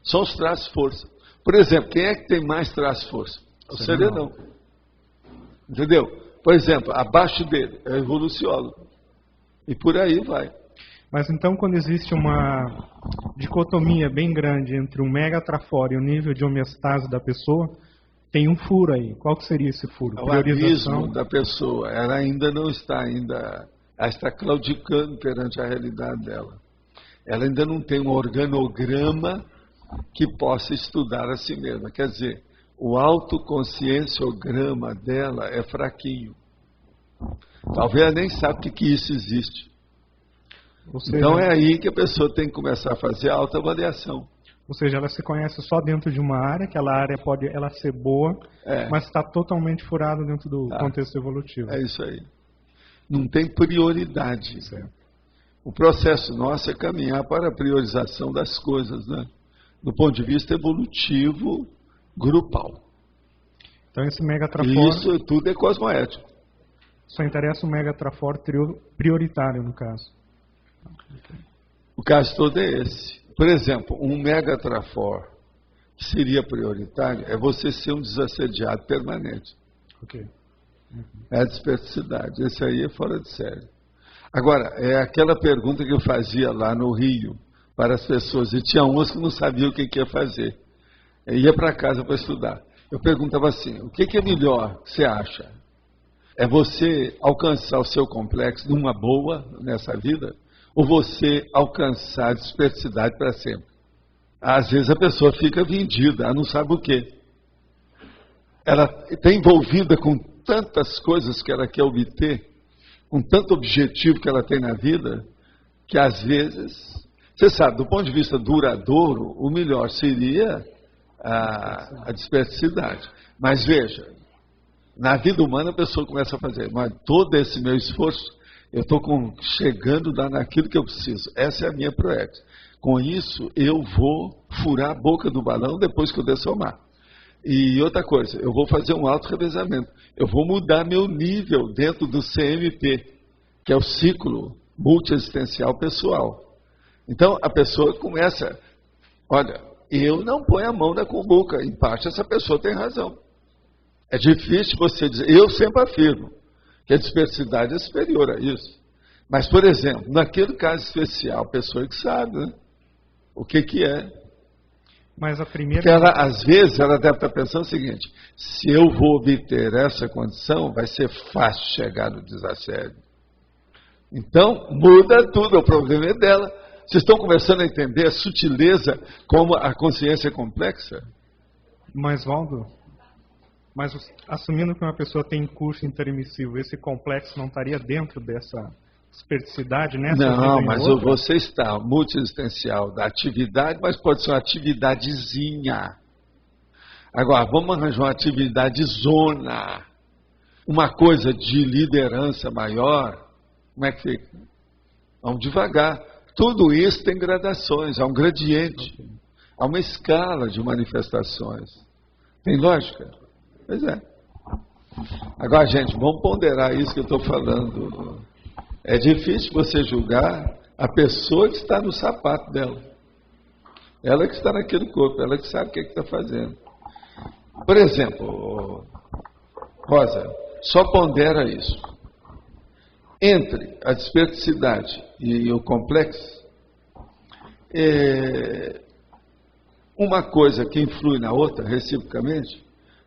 São os traz-força. Por exemplo, quem é que tem mais traz-força? O serenão. Entendeu? Por exemplo, abaixo dele é o evoluciólogo. E por aí vai. Mas então, quando existe uma dicotomia bem grande entre o Mega Trafor e o nível de homeostase da pessoa, tem um furo aí. Qual que seria esse furo? O abismo da pessoa. Ela ainda não está ela está claudicando perante a realidade dela. Ela ainda não tem um organograma que possa estudar a si mesma. Quer dizer, o autoconscienciograma dela é fraquinho. Talvez ela nem sabe que isso existe. Seja, então é aí que a pessoa tem que começar a fazer a autoavaliação. Ou seja, ela se conhece só dentro de uma área, aquela área pode ela ser boa, mas está totalmente furada dentro do contexto evolutivo. É isso aí. Não tem prioridade. Certo. O processo nosso é caminhar para a priorização das coisas, né? Do ponto de vista evolutivo, grupal. Então esse Mega Trafor... Isso tudo é cosmoético. Só interessa o Mega Trafor prioritário, no caso. O caso todo é esse. Por exemplo, um Mega Trafor que seria prioritário é você ser um desassediado permanente. Ok. É a desperticidade. Esse aí é fora de série. Agora, é aquela pergunta que eu fazia lá no Rio para as pessoas, e tinha uns que não sabiam o que ia fazer. Eu ia para casa para estudar. Eu perguntava assim, o que é melhor, você acha? É você alcançar o seu complexo numa boa nessa vida, ou você alcançar a desperticidade para sempre? Às vezes a pessoa fica vendida, ela não sabe o quê. Ela está envolvida com tantas coisas que ela quer obter, com tanto objetivo que ela tem na vida, que às vezes, você sabe, do ponto de vista duradouro, o melhor seria a desperticidade. Mas veja, na vida humana a pessoa começa a fazer, mas todo esse meu esforço, eu estou chegando naquilo que eu preciso. Essa é a minha proex. Com isso, eu vou furar a boca do balão depois que eu dessomar. E outra coisa, eu vou fazer um auto-revezamento. Eu vou mudar meu nível dentro do CMP, que é o ciclo multiexistencial pessoal. Então, a pessoa começa, olha, eu não ponho a mão na cumbuca, em parte essa pessoa tem razão. É difícil você dizer, eu sempre afirmo que a dispersidade é superior a isso. Mas, por exemplo, naquele caso especial, a pessoa que sabe, né, o que é. Mas a primeira... Porque ela, às vezes, ela deve estar pensando o seguinte, se eu vou obter essa condição, vai ser fácil chegar no desassédio. Então, muda tudo, o problema é dela. Vocês estão começando a entender a sutileza como a consciência é complexa? Mas, Valdo, assumindo que uma pessoa tem curso intermissivo, esse complexo não estaria dentro dessa esperticidade, né? Não, mas você está multiexistencial da atividade, mas pode ser uma atividadezinha. Agora, vamos arranjar uma atividade zona, uma coisa de liderança maior. Como é que fica? Vamos devagar. Tudo isso tem gradações, há um gradiente, há uma escala de manifestações. Tem lógica? Pois é. Agora, gente, vamos ponderar isso que eu estou falando. É difícil você julgar a pessoa que está no sapato dela. Ela que está naquele corpo, ela que sabe o que está fazendo. Por exemplo, Rosa, só pondera isso. entre a desperticidade e o complexo, uma coisa que influi na outra, reciprocamente,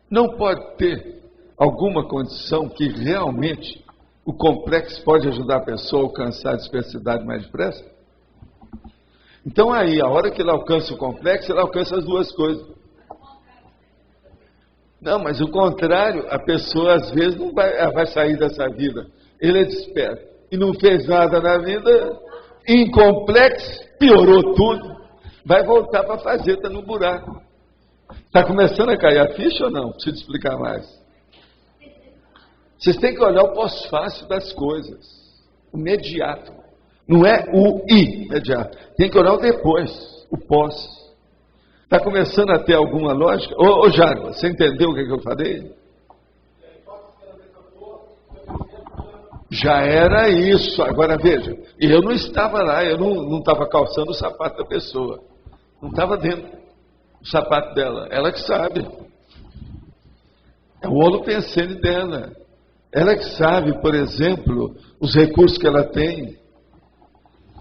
não pode ter alguma condição que realmente o complexo pode ajudar a pessoa a alcançar a desperticidade mais depressa? Então aí, a hora que ele alcança o complexo, ele alcança as duas coisas. Não, mas o contrário, a pessoa às vezes não vai sair dessa vida. Ele é desperto e não fez nada na vida, incomplexo, piorou tudo. Vai voltar para fazer, está no buraco. Está começando a cair a ficha ou não? Preciso explicar mais. Vocês têm que olhar o pós-fácil das coisas. O imediato. Não é o imediato. Tem que olhar o depois, o pós. Está começando a ter alguma lógica? Ô Jago, você entendeu o que eu falei? Já era isso. Agora veja, eu não estava lá, eu não estava calçando o sapato da pessoa. Não estava dentro do sapato dela. Ela que sabe. É o holopensene dela. Ela que sabe, por exemplo, os recursos que ela tem.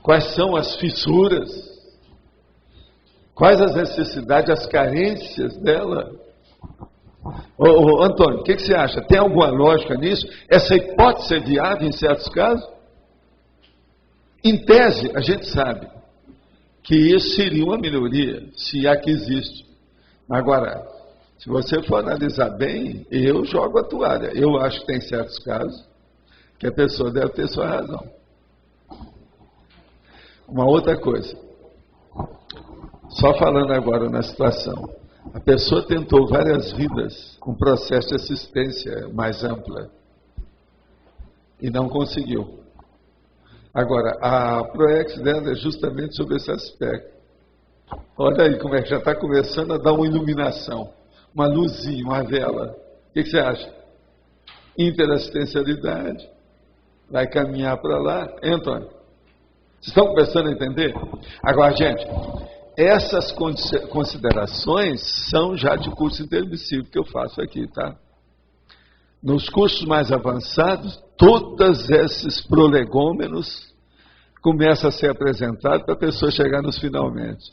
Quais são as fissuras. Quais as necessidades, as carências dela. Ô, Antônio, o que você acha? Tem alguma lógica nisso? Essa hipótese é viável em certos casos? Em tese, a gente sabe que isso seria uma melhoria, se é que existe. Agora, se você for analisar bem, eu jogo a toalha. Eu acho que tem certos casos que a pessoa deve ter sua razão. Uma outra coisa, só falando agora na situação, a pessoa tentou várias vidas um processo de assistência mais ampla e não conseguiu. Agora, a ProEx dela é justamente sobre esse aspecto. Olha aí como é que já está começando a dar uma iluminação, uma luzinha, uma vela. O que você acha? Interassistencialidade, vai caminhar para lá. Hein, Antônio? Vocês estão começando a entender? Agora, gente, essas considerações são já de curso intermissivo que eu faço aqui, tá? Nos cursos mais avançados, todos esses prolegômenos começam a ser apresentados para a pessoa chegar nos finalmente.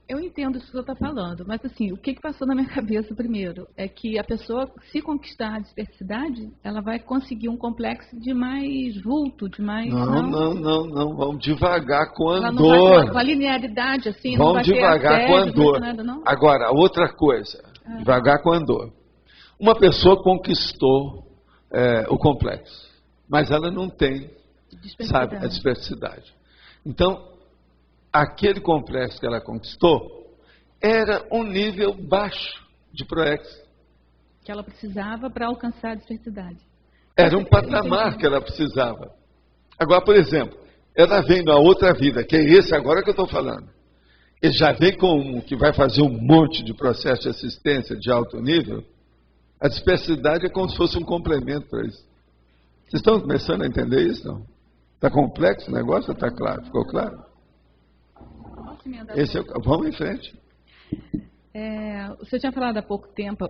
Eu entendo isso que você está falando, mas assim, o que passou na minha cabeça primeiro é que a pessoa, se conquistar a dispersidade, ela vai conseguir um complexo de mais vulto, de mais... Não, vamos devagar com a ela dor. Não vai, com a linearidade, assim, vamos não vai devagar ter com a assédio, dor. Nada, não? Agora, outra coisa, devagar com a dor. Uma pessoa conquistou o complexo, mas ela não tem, sabe, a dispersidade. Então, aquele complexo que ela conquistou era um nível baixo de ProEx. Que ela precisava para alcançar a dispersidade. Era um patamar que ela precisava. Agora, por exemplo, ela vem na outra vida, que é esse agora que eu estou falando. Ele já vem com um que vai fazer um monte de processo de assistência de alto nível. A dispersidade é como se fosse um complemento para isso. Vocês estão começando a entender isso, não? Está complexo o negócio ou está claro? Ficou claro? Vamos em frente. Você tinha falado há pouco tempo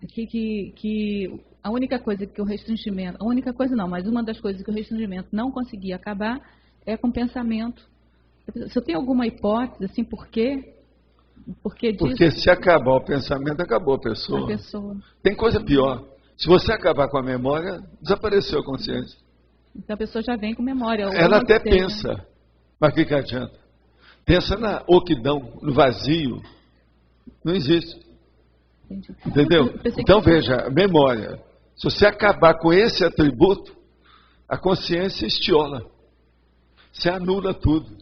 aqui que a única coisa que o restringimento, a única coisa não, mas uma das coisas que o restringimento não conseguia acabar é com o pensamento. Você tem alguma hipótese, assim, por quê? Porque se acabar o pensamento, acabou a pessoa. Tem coisa pior. Se você acabar com a memória, desapareceu a consciência. Então a pessoa já vem com memória. Ela até pensa, mas o que adianta? Pensa na oquidão, no vazio. Não existe. Entendi. Entendeu? Então veja, memória. Se você acabar com esse atributo, a consciência estiola. Você anula tudo.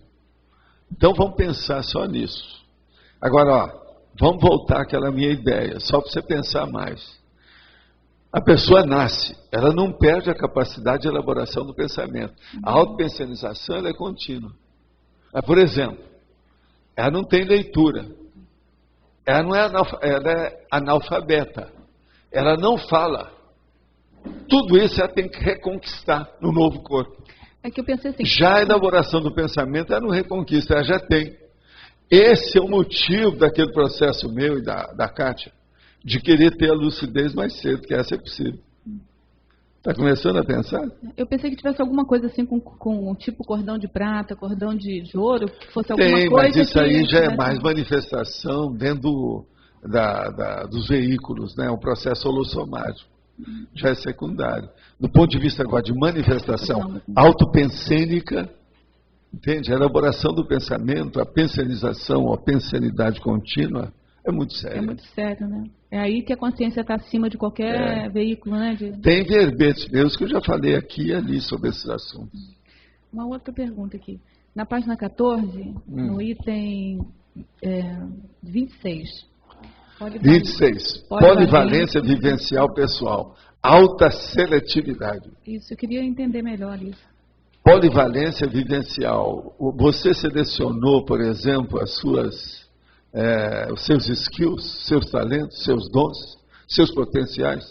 Então vamos pensar só nisso. Agora, vamos voltar àquela minha ideia, só para você pensar mais. A pessoa nasce, ela não perde a capacidade de elaboração do pensamento. A autopensionização ela é contínua. Mas, por exemplo, ela não tem leitura. Ela é analfabeta. Ela não fala. Tudo isso ela tem que reconquistar no novo corpo. É que eu pensei assim. Já a elaboração do pensamento ela não reconquista, ela já tem. Esse é o motivo daquele processo meu e da Kátia, de querer ter a lucidez mais cedo, que essa é possível. Está começando a pensar? Eu pensei que tivesse alguma coisa assim com tipo cordão de prata, cordão de ouro, que fosse alguma Tem, coisa. mas isso aí já é tivesse... mais manifestação dentro dos veículos, né? Um processo holossomático. Já é secundário. Do ponto de vista agora de manifestação autopensênica, entende? A elaboração do pensamento, a pensanização, a pensanidade contínua, é muito sério. É muito sério, né? É aí que a consciência está acima de qualquer veículo, né? Tem verbetes meus que eu já falei aqui e ali sobre esses assuntos. Uma outra pergunta aqui. Na página 14, no item 26. 26. Polivalência vivencial pessoal. Alta seletividade. Isso, eu queria entender melhor isso. Polivalência vivencial. Você selecionou, por exemplo, os seus skills, seus talentos, seus dons, seus potenciais.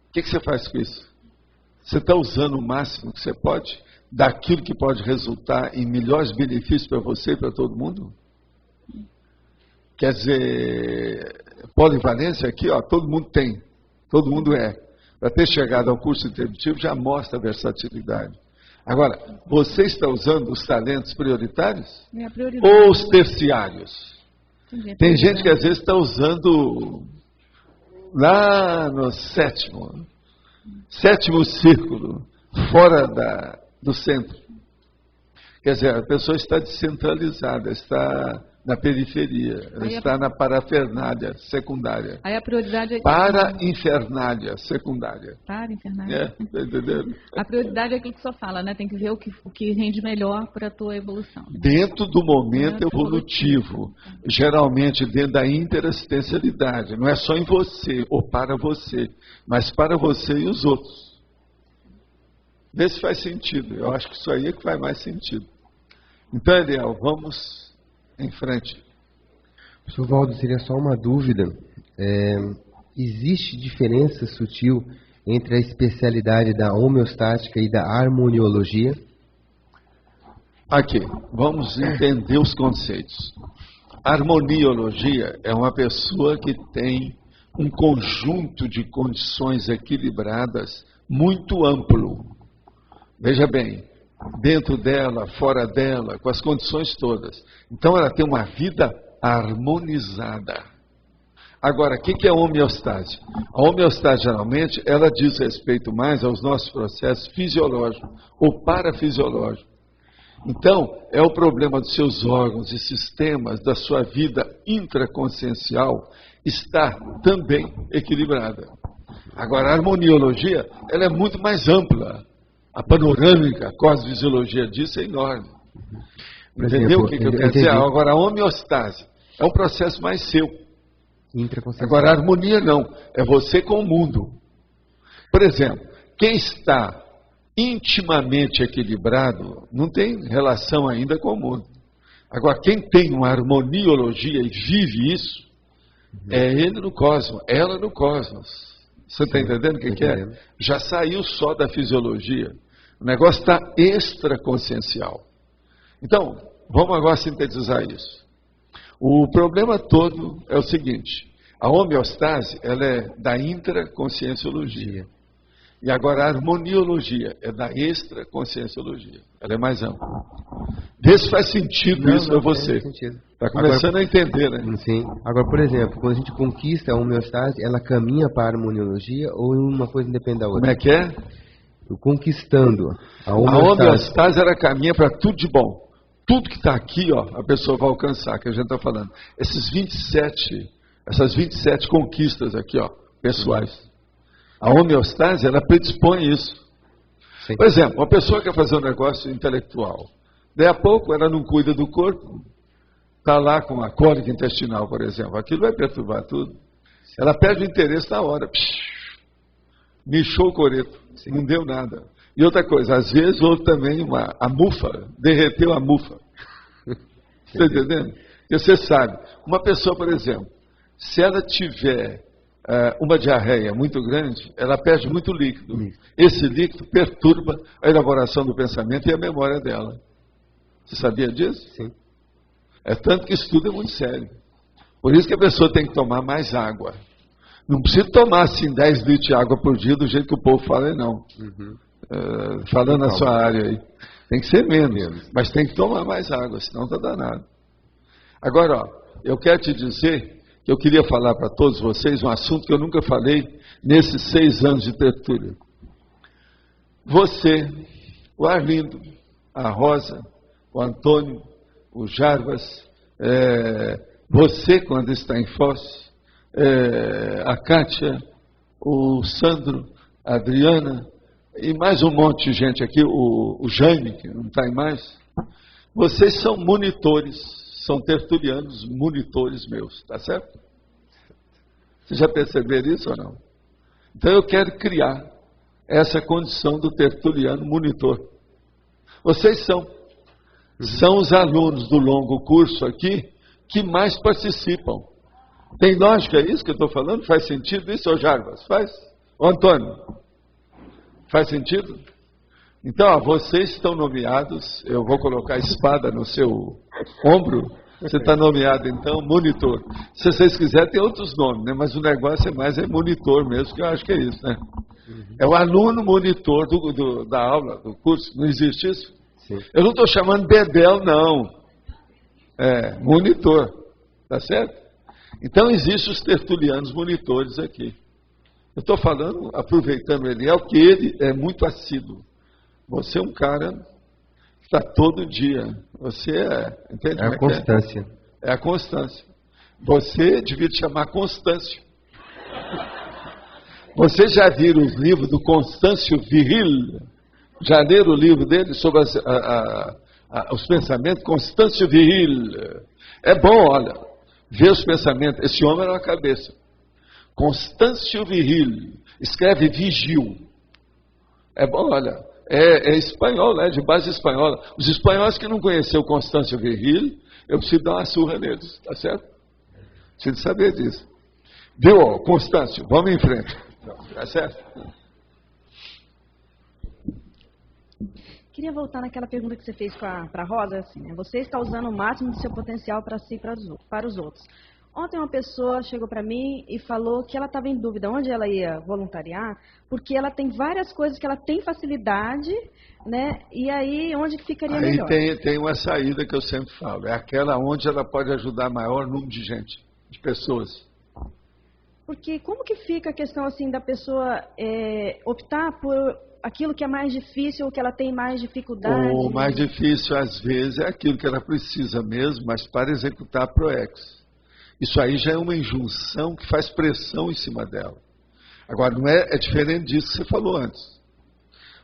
O que você faz com isso? Você está usando o máximo que você pode daquilo que pode resultar em melhores benefícios para você e para todo mundo? Quer dizer, polivalência aqui, ó, todo mundo tem, todo mundo é. Para ter chegado ao curso intermitivo já mostra a versatilidade. Agora, você está usando os talentos prioritários? Ou os terciários? Tem gente que às vezes está usando lá no sétimo círculo, fora do centro. Quer dizer, a pessoa está descentralizada, está na periferia, ela está na parafernália secundária. Aí a prioridade é... Parainfernália secundária. Parainfernália. Está entendendo? A prioridade é aquilo que só fala, né? Tem que ver o que rende melhor para a tua evolução. Dentro do momento evolutivo, geralmente dentro da interassistencialidade. Não é só em você ou para você, mas para você e os outros. Vê se faz sentido. Eu acho que isso aí é que faz mais sentido. Então, Eliel, vamos em frente. Professor Valdo, seria só uma dúvida. Existe diferença sutil entre a especialidade da homeostática e da harmoniologia? Aqui, vamos entender os conceitos. A harmoniologia é uma pessoa que tem um conjunto de condições equilibradas muito amplo. Veja bem, dentro dela, fora dela, com as condições todas. Então ela tem uma vida harmonizada. Agora, o que é a homeostase? A homeostase, geralmente, ela diz respeito mais aos nossos processos fisiológicos ou parafisiológicos. Então, é o problema dos seus órgãos e sistemas, da sua vida intraconsciencial, estar também equilibrada. Agora, a harmoniologia, ela é muito mais ampla. A panorâmica, a cosfisiologia disso é enorme. Entendeu o que eu quero dizer? Agora, a homeostase é um processo mais seu. Agora, a harmonia não. É você com o mundo. Por exemplo, quem está intimamente equilibrado não tem relação ainda com o mundo. Agora, quem tem uma harmoniologia e vive isso, é ele no cosmos, ela no cosmos. Você está entendendo o que é? Já saiu só da fisiologia. O negócio está extraconsciencial. Então, vamos agora sintetizar isso. O problema todo é o seguinte: a homeostase, ela é da intraconscienciologia. E agora a harmoniologia é da extraconscienciologia. Ela é mais ampla. Vê se faz sentido isso para você. Está começando a entender, né? Sim. Agora, por exemplo, quando a gente conquista a homeostase, ela caminha para a harmoniologia ou uma coisa independe da outra? Como é que é? Conquistando a homeostase, ela caminha para tudo de bom. Tudo que está aqui, ó, a pessoa vai alcançar, que a gente está falando. Essas 27 conquistas aqui, ó, pessoais. A homeostase, ela predispõe isso. Sim. Por exemplo, uma pessoa quer fazer um negócio intelectual. Daí a pouco ela não cuida do corpo. Está lá com a cólica intestinal, por exemplo. Aquilo vai perturbar tudo. Ela perde o interesse na hora. Michou o coreto. Não deu nada. E outra coisa, às vezes houve também a mufa. Derreteu a mufa. Está entendendo? E você sabe, uma pessoa, por exemplo, se ela tiver uma diarreia muito grande, ela perde muito líquido. Esse líquido perturba a elaboração do pensamento e a memória dela. Você sabia disso? Sim. É tanto que isso tudo é muito sério. Por isso que a pessoa tem que tomar mais água. Não precisa tomar assim 10 litros de água por dia do jeito que o povo fala, não. Falando na sua área aí. Tem que ser menos, mas tem que tomar mais água, senão está danado. Agora, ó, eu quero te dizer que eu queria falar para todos vocês um assunto que eu nunca falei nesses 6 anos de tertúlia. Você, o Arlindo, a Rosa, o Antônio, o Jarbas, você quando está em Foz, a Kátia, o Sandro, a Adriana, e mais um monte de gente aqui, o Jaime, que não está em mais, vocês são monitores, são tertulianos, monitores meus, tá certo? Vocês já perceberam isso ou não? Então eu quero criar essa condição do tertuliano monitor. Vocês são os alunos do longo curso aqui que mais participam. Tem lógica isso que eu estou falando? Faz sentido isso, ô Jarbas? Faz? Ô Antônio? Faz sentido? Então, ó, vocês estão nomeados, eu vou colocar a espada no seu ombro, você está nomeado, então, monitor. Se vocês quiserem, tem outros nomes, né? Mas o negócio é monitor mesmo, que eu acho que é isso, né? É o aluno monitor da aula, do curso, não existe isso? Sim. Eu não estou chamando Bedel, não. É, monitor, tá certo? Então, existem os tertulianos monitores aqui. Eu estou falando, aproveitando Eliel, que ele é muito assíduo. Você é um cara que está todo dia. Você entende? É a constância. É a constância. Você devia te chamar Constâncio. Vocês já viram os livros do Constâncio Viril? Já leram o livro dele sobre os pensamentos? Constâncio Viril. É bom, olha, ver os pensamentos. Esse homem era uma cabeça. Constâncio Viril, escreve Vigil. É bom, olha, é espanhol, né, de base espanhola. Os espanhóis que não conheceram Constâncio Viril, eu preciso dar uma surra neles, tá certo? Preciso saber disso. Viu, Constâncio, vamos em frente. Tá certo? Queria voltar naquela pergunta que você fez para a Rosa, assim, né? Você está usando o máximo do seu potencial para si e para os outros. Ontem uma pessoa chegou para mim e falou que ela estava em dúvida onde ela ia voluntariar, porque ela tem várias coisas que ela tem facilidade, né? E aí onde que ficaria melhor? Aí tem uma saída que eu sempre falo, é aquela onde ela pode ajudar maior número de gente, de pessoas. Porque como que fica a questão assim da pessoa optar por aquilo que é mais difícil ou que ela tem mais dificuldade? O mais difícil às vezes é aquilo que ela precisa mesmo, mas para executar a PROEX. Isso aí já é uma injunção que faz pressão em cima dela. Agora, não é diferente disso que você falou antes.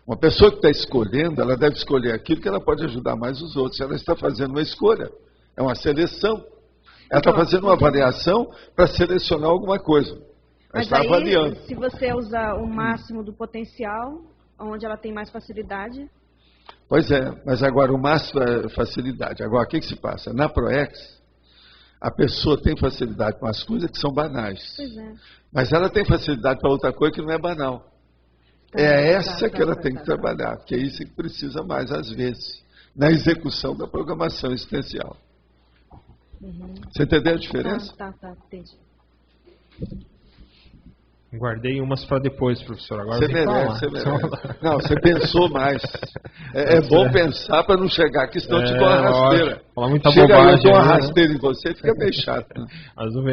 Uma pessoa que está escolhendo, ela deve escolher aquilo que ela pode ajudar mais os outros. Ela está fazendo uma escolha, é uma seleção. Ela está fazendo uma avaliação para selecionar alguma coisa. Ela mas está aí, avaliando. Se você usar o máximo do potencial, onde ela tem mais facilidade... Pois é, mas agora o máximo é facilidade. Agora, o que se passa? Na PROEX, a pessoa tem facilidade com as coisas que são banais. Pois é. Mas ela tem facilidade para outra coisa que não é banal. Essa que ela tem que trabalhar, porque é isso que precisa mais, às vezes, na execução da programação existencial. Você entendeu a diferença? Tá, entendi. Guardei umas para depois, professor. Agora você merece, você merece. Não, você pensou mais. É bom pensar para não chegar aqui, senão eu te dou uma rasteira. Falar muita chega bobagem. Eu dou uma rasteira em você, fica meio chato. Né?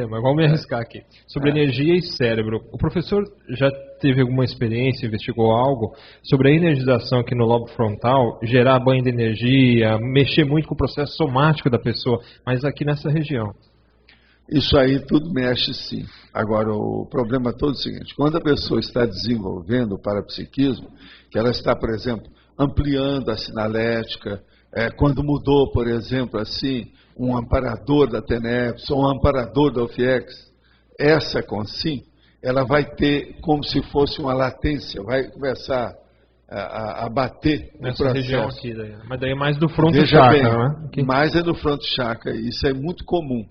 Mas vamos me arriscar aqui. Sobre energia e cérebro. O professor já teve alguma experiência, investigou algo sobre a energização aqui no lobo frontal, gerar banho de energia, mexer muito com o processo somático da pessoa, mas aqui nessa região? Isso aí tudo mexe sim. Agora, o problema todo é o seguinte, quando a pessoa está desenvolvendo o parapsiquismo, que ela está, por exemplo, ampliando a sinalética, quando mudou, por exemplo, assim, um amparador da TENEPS ou um amparador da UFIEX, essa consim, ela vai ter como se fosse uma latência, vai começar a bater no nessa processo. Região aqui, daí. Mas daí é mais do fronto Veja chakra, bem, não é? Okay. Mais é no fronto chakra, isso é muito comum.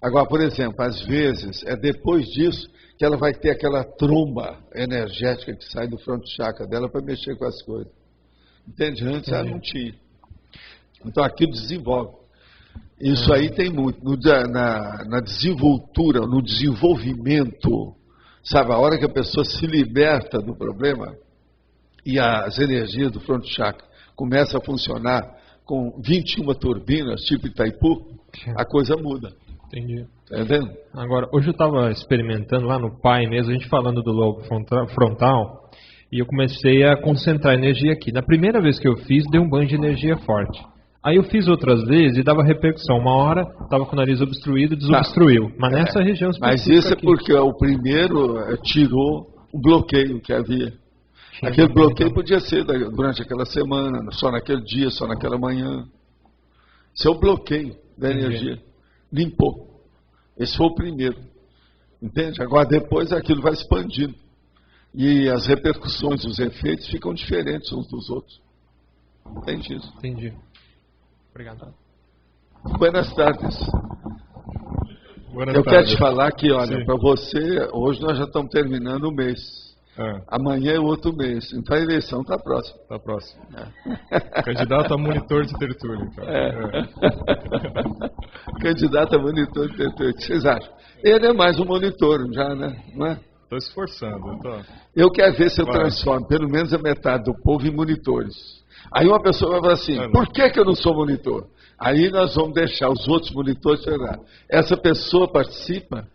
Agora, por exemplo, às vezes, é depois disso que ela vai ter aquela tromba energética que sai do fronto chakra dela para mexer com as coisas. Entende? Antes ela não tinha. Então, aquilo desenvolve. Isso aí tem muito. Na desenvoltura, no desenvolvimento Sabe, a hora que a pessoa se liberta do problema e as energias do front chakra começam a funcionar com 21 turbinas, tipo Itaipu, a coisa muda. Entendi. Tá entendendo? Agora, hoje eu estava experimentando lá no PAI mesmo, a gente falando do lobo frontal, e eu comecei a concentrar energia aqui. Na primeira vez que eu fiz, deu um banho de energia forte. Aí eu fiz outras vezes e dava repercussão. Uma hora estava com o nariz obstruído, desobstruiu. Mas nessa região específica. Mas isso é porque o primeiro tirou o bloqueio que havia. Aquele bloqueio podia ser durante aquela semana, só naquele dia, só naquela manhã. Isso é o bloqueio da energia. Limpou. Esse foi o primeiro. Entende? Agora depois aquilo vai expandindo. E as repercussões, os efeitos ficam diferentes uns dos outros. Entende isso? Entendi. Obrigado. Buenas tardes. Buenas tardes. Quero te falar que, olha, para você, hoje nós já estamos terminando o mês. Amanhã é outro mês. Então a eleição está próxima. Está próxima. Candidato a monitor de tertúlia. Então. Candidato a monitor de tertúlia. O que vocês acham? Ele é mais um monitor, já, né? Não é? Estou esforçando. Então. Eu quero ver se eu transformo pelo menos a metade do povo em monitores. Aí uma pessoa vai falar assim, por que eu não sou monitor? Aí nós vamos deixar os outros monitores falar. Essa pessoa participa?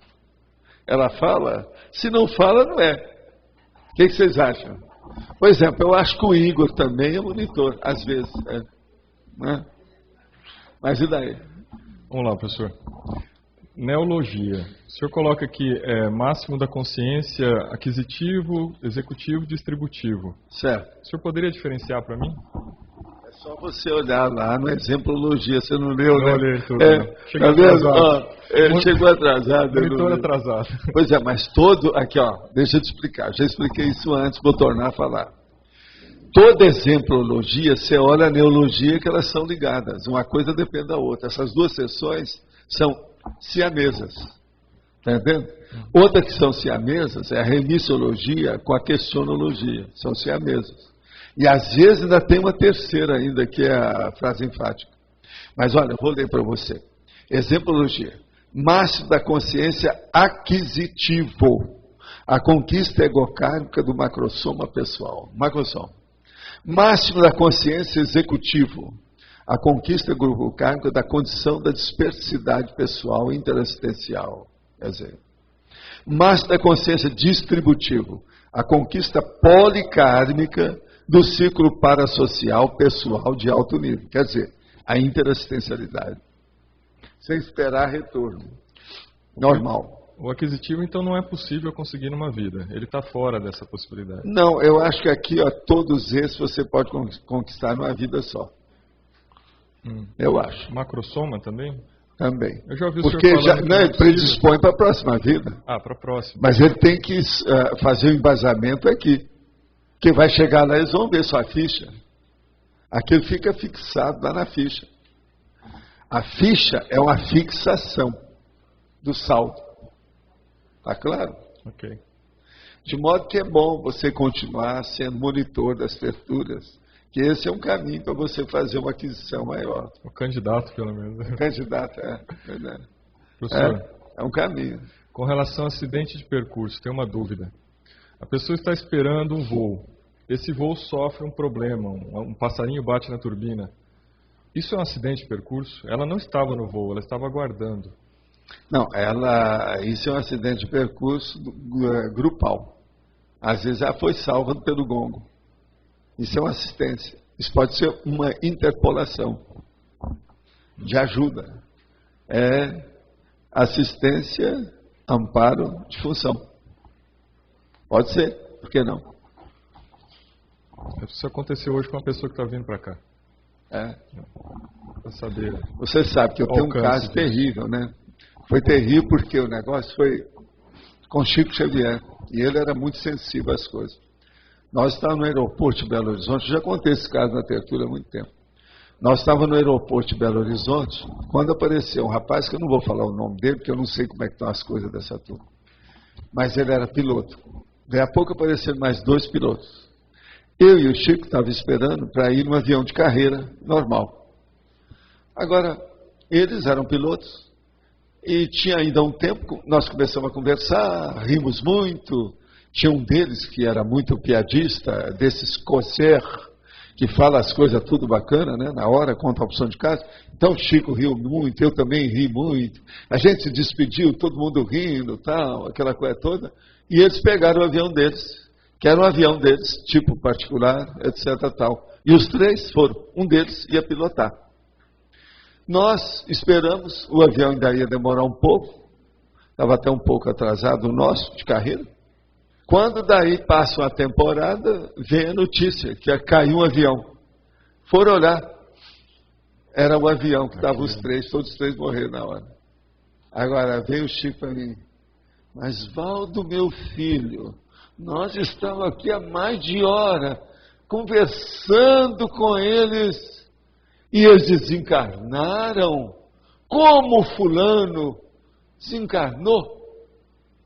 Ela fala? Se não fala, não é. O que vocês acham? Por exemplo, eu acho que o Igor também é monitor, às vezes. Né? Mas e daí? Vamos lá, professor. Neologia. O senhor coloca aqui máximo da consciência aquisitivo, executivo, distributivo. Certo. O senhor poderia diferenciar para mim? É só você olhar lá no exemplologia, você não leu, né? Não olhei tudo. Chegou atrasado. Ele chegou atrasado. Monitor atrasado. Pois é, mas todo... Aqui, ó, deixa eu te explicar. Já expliquei isso antes, vou tornar a falar. Toda exemplologia, você olha a neologia que elas são ligadas. Uma coisa depende da outra. Essas duas sessões são siamesas. Está entendendo? Outra que são siamesas é a remissologia com a questionologia. São siamesas. E às vezes ainda tem uma terceira ainda, que é a frase enfática. Mas olha, eu vou ler para você. Exemplologia. Máximo da consciência aquisitivo. A conquista egocármica do macrosoma pessoal. Macrosoma. Máximo da consciência executivo. A conquista grupocármica da condição da dispersidade pessoal interassistencial. Quer dizer, máximo da consciência distributivo. A conquista policármica do ciclo parasocial pessoal de alto nível. Quer dizer, a interassistencialidade. Sem esperar retorno. Normal. O aquisitivo, então, não é possível conseguir numa vida. Ele está fora dessa possibilidade. Não, eu acho que aqui, ó, todos esses você pode conquistar numa vida só. Eu acho. Macrosoma também? Também. Eu já ouvi o porque senhor falando ele predispõe para a próxima vida. Ah, para a próxima. Mas ele tem que fazer o embasamento aqui. Porque vai chegar lá e eles vão ver sua ficha. Aquilo fica fixado lá na ficha. A ficha é uma fixação do saldo. Está claro? Ok. De modo que é bom você continuar sendo monitor das tertúlias, que esse é um caminho para você fazer uma aquisição maior. O candidato, pelo menos. O candidato, verdade. Professor, é um caminho. Com relação ao acidente de percurso, tem uma dúvida. A pessoa está esperando um voo. Esse voo sofre um problema, um passarinho bate na turbina. Isso é um acidente de percurso? Ela não estava no voo, ela estava aguardando. Não, isso é um acidente de percurso grupal. Às vezes ela foi salva pelo gongo. Isso é uma assistência. Isso pode ser uma interpolação de ajuda. É assistência, amparo de função. Pode ser, por que não? Isso aconteceu hoje com uma pessoa que está vindo para cá. Para saber. Você sabe que eu tenho um caso terrível, né? Foi terrível porque o negócio foi com Chico Xavier. E ele era muito sensível às coisas. Nós estávamos no aeroporto de Belo Horizonte, já contei esse caso na tertúlia há muito tempo. Nós estávamos no aeroporto de Belo Horizonte, quando apareceu um rapaz, que eu não vou falar o nome dele, porque eu não sei como é que estão as coisas dessa turma. Mas ele era piloto. Daí a pouco apareceram mais 2 pilotos. Eu e o Chico estávamos esperando para ir num avião de carreira normal. Agora, eles eram pilotos. E tinha ainda um tempo, nós começamos a conversar, rimos muito. Tinha um deles que era muito piadista, desses corsair, que fala as coisas tudo bacana, né? Na hora, conta a opção de casa. Então o Chico riu muito, eu também ri muito. A gente se despediu, todo mundo rindo, tal, aquela coisa toda. E eles pegaram o avião deles, que era um avião deles, tipo particular, etc. tal. E os três foram, um deles ia pilotar. Nós esperamos, o avião ainda ia demorar um pouco, estava até um pouco atrasado o nosso, de carreira. Quando daí passa uma temporada, vem a notícia que caiu um avião. Foram olhar, era o avião que estava os três, todos os três morreram na hora. Agora veio o Chico para mim, mas Valdo, meu filho, nós estamos aqui há mais de hora, conversando com eles, e eles desencarnaram. Como fulano desencarnou?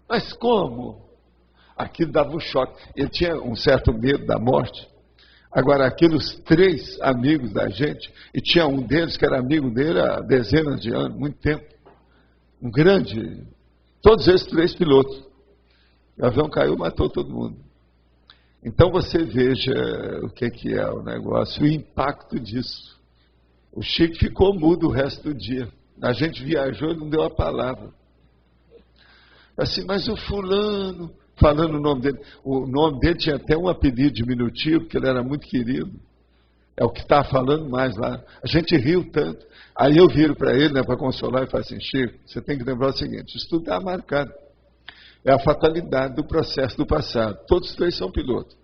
Mas como? Aquilo dava um choque. Ele tinha um certo medo da morte. Agora, aqueles três amigos da gente, e tinha um deles que era amigo dele há dezenas de anos, muito tempo. Um grande, todos esses três pilotos. O avião caiu, matou todo mundo. Então você veja o que é o negócio, o impacto disso. O Chico ficou mudo o resto do dia. A gente viajou e não deu a palavra. Assim, mas o fulano, falando o nome dele tinha até um apelido diminutivo, porque ele era muito querido. É o que está falando mais lá. A gente riu tanto. Aí eu viro para ele, né, para consolar, e falo assim, Chico, você tem que lembrar o seguinte, isso tudo está marcado. É a fatalidade do processo do passado. Todos os três são pilotos.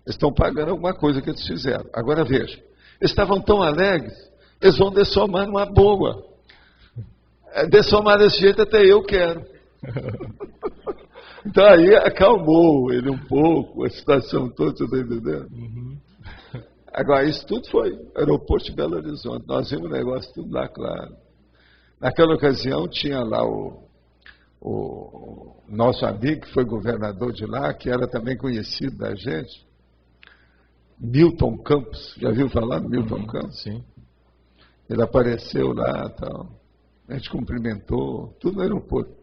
Eles estão pagando alguma coisa que eles fizeram. Agora veja, eles estavam tão alegres, eles vão dessomar numa boa. Dessomar desse jeito até eu quero. Então aí acalmou ele um pouco, a situação toda, você está entendendo? Uhum. Agora, isso tudo foi aeroporto de Belo Horizonte. Nós vimos o negócio tudo lá, claro. Naquela ocasião tinha lá o nosso amigo, que foi governador de lá, que era também conhecido da gente, Milton Campos. Já viu falar do Milton Campos? Sim. Ele apareceu lá, tal. A gente cumprimentou, tudo no aeroporto.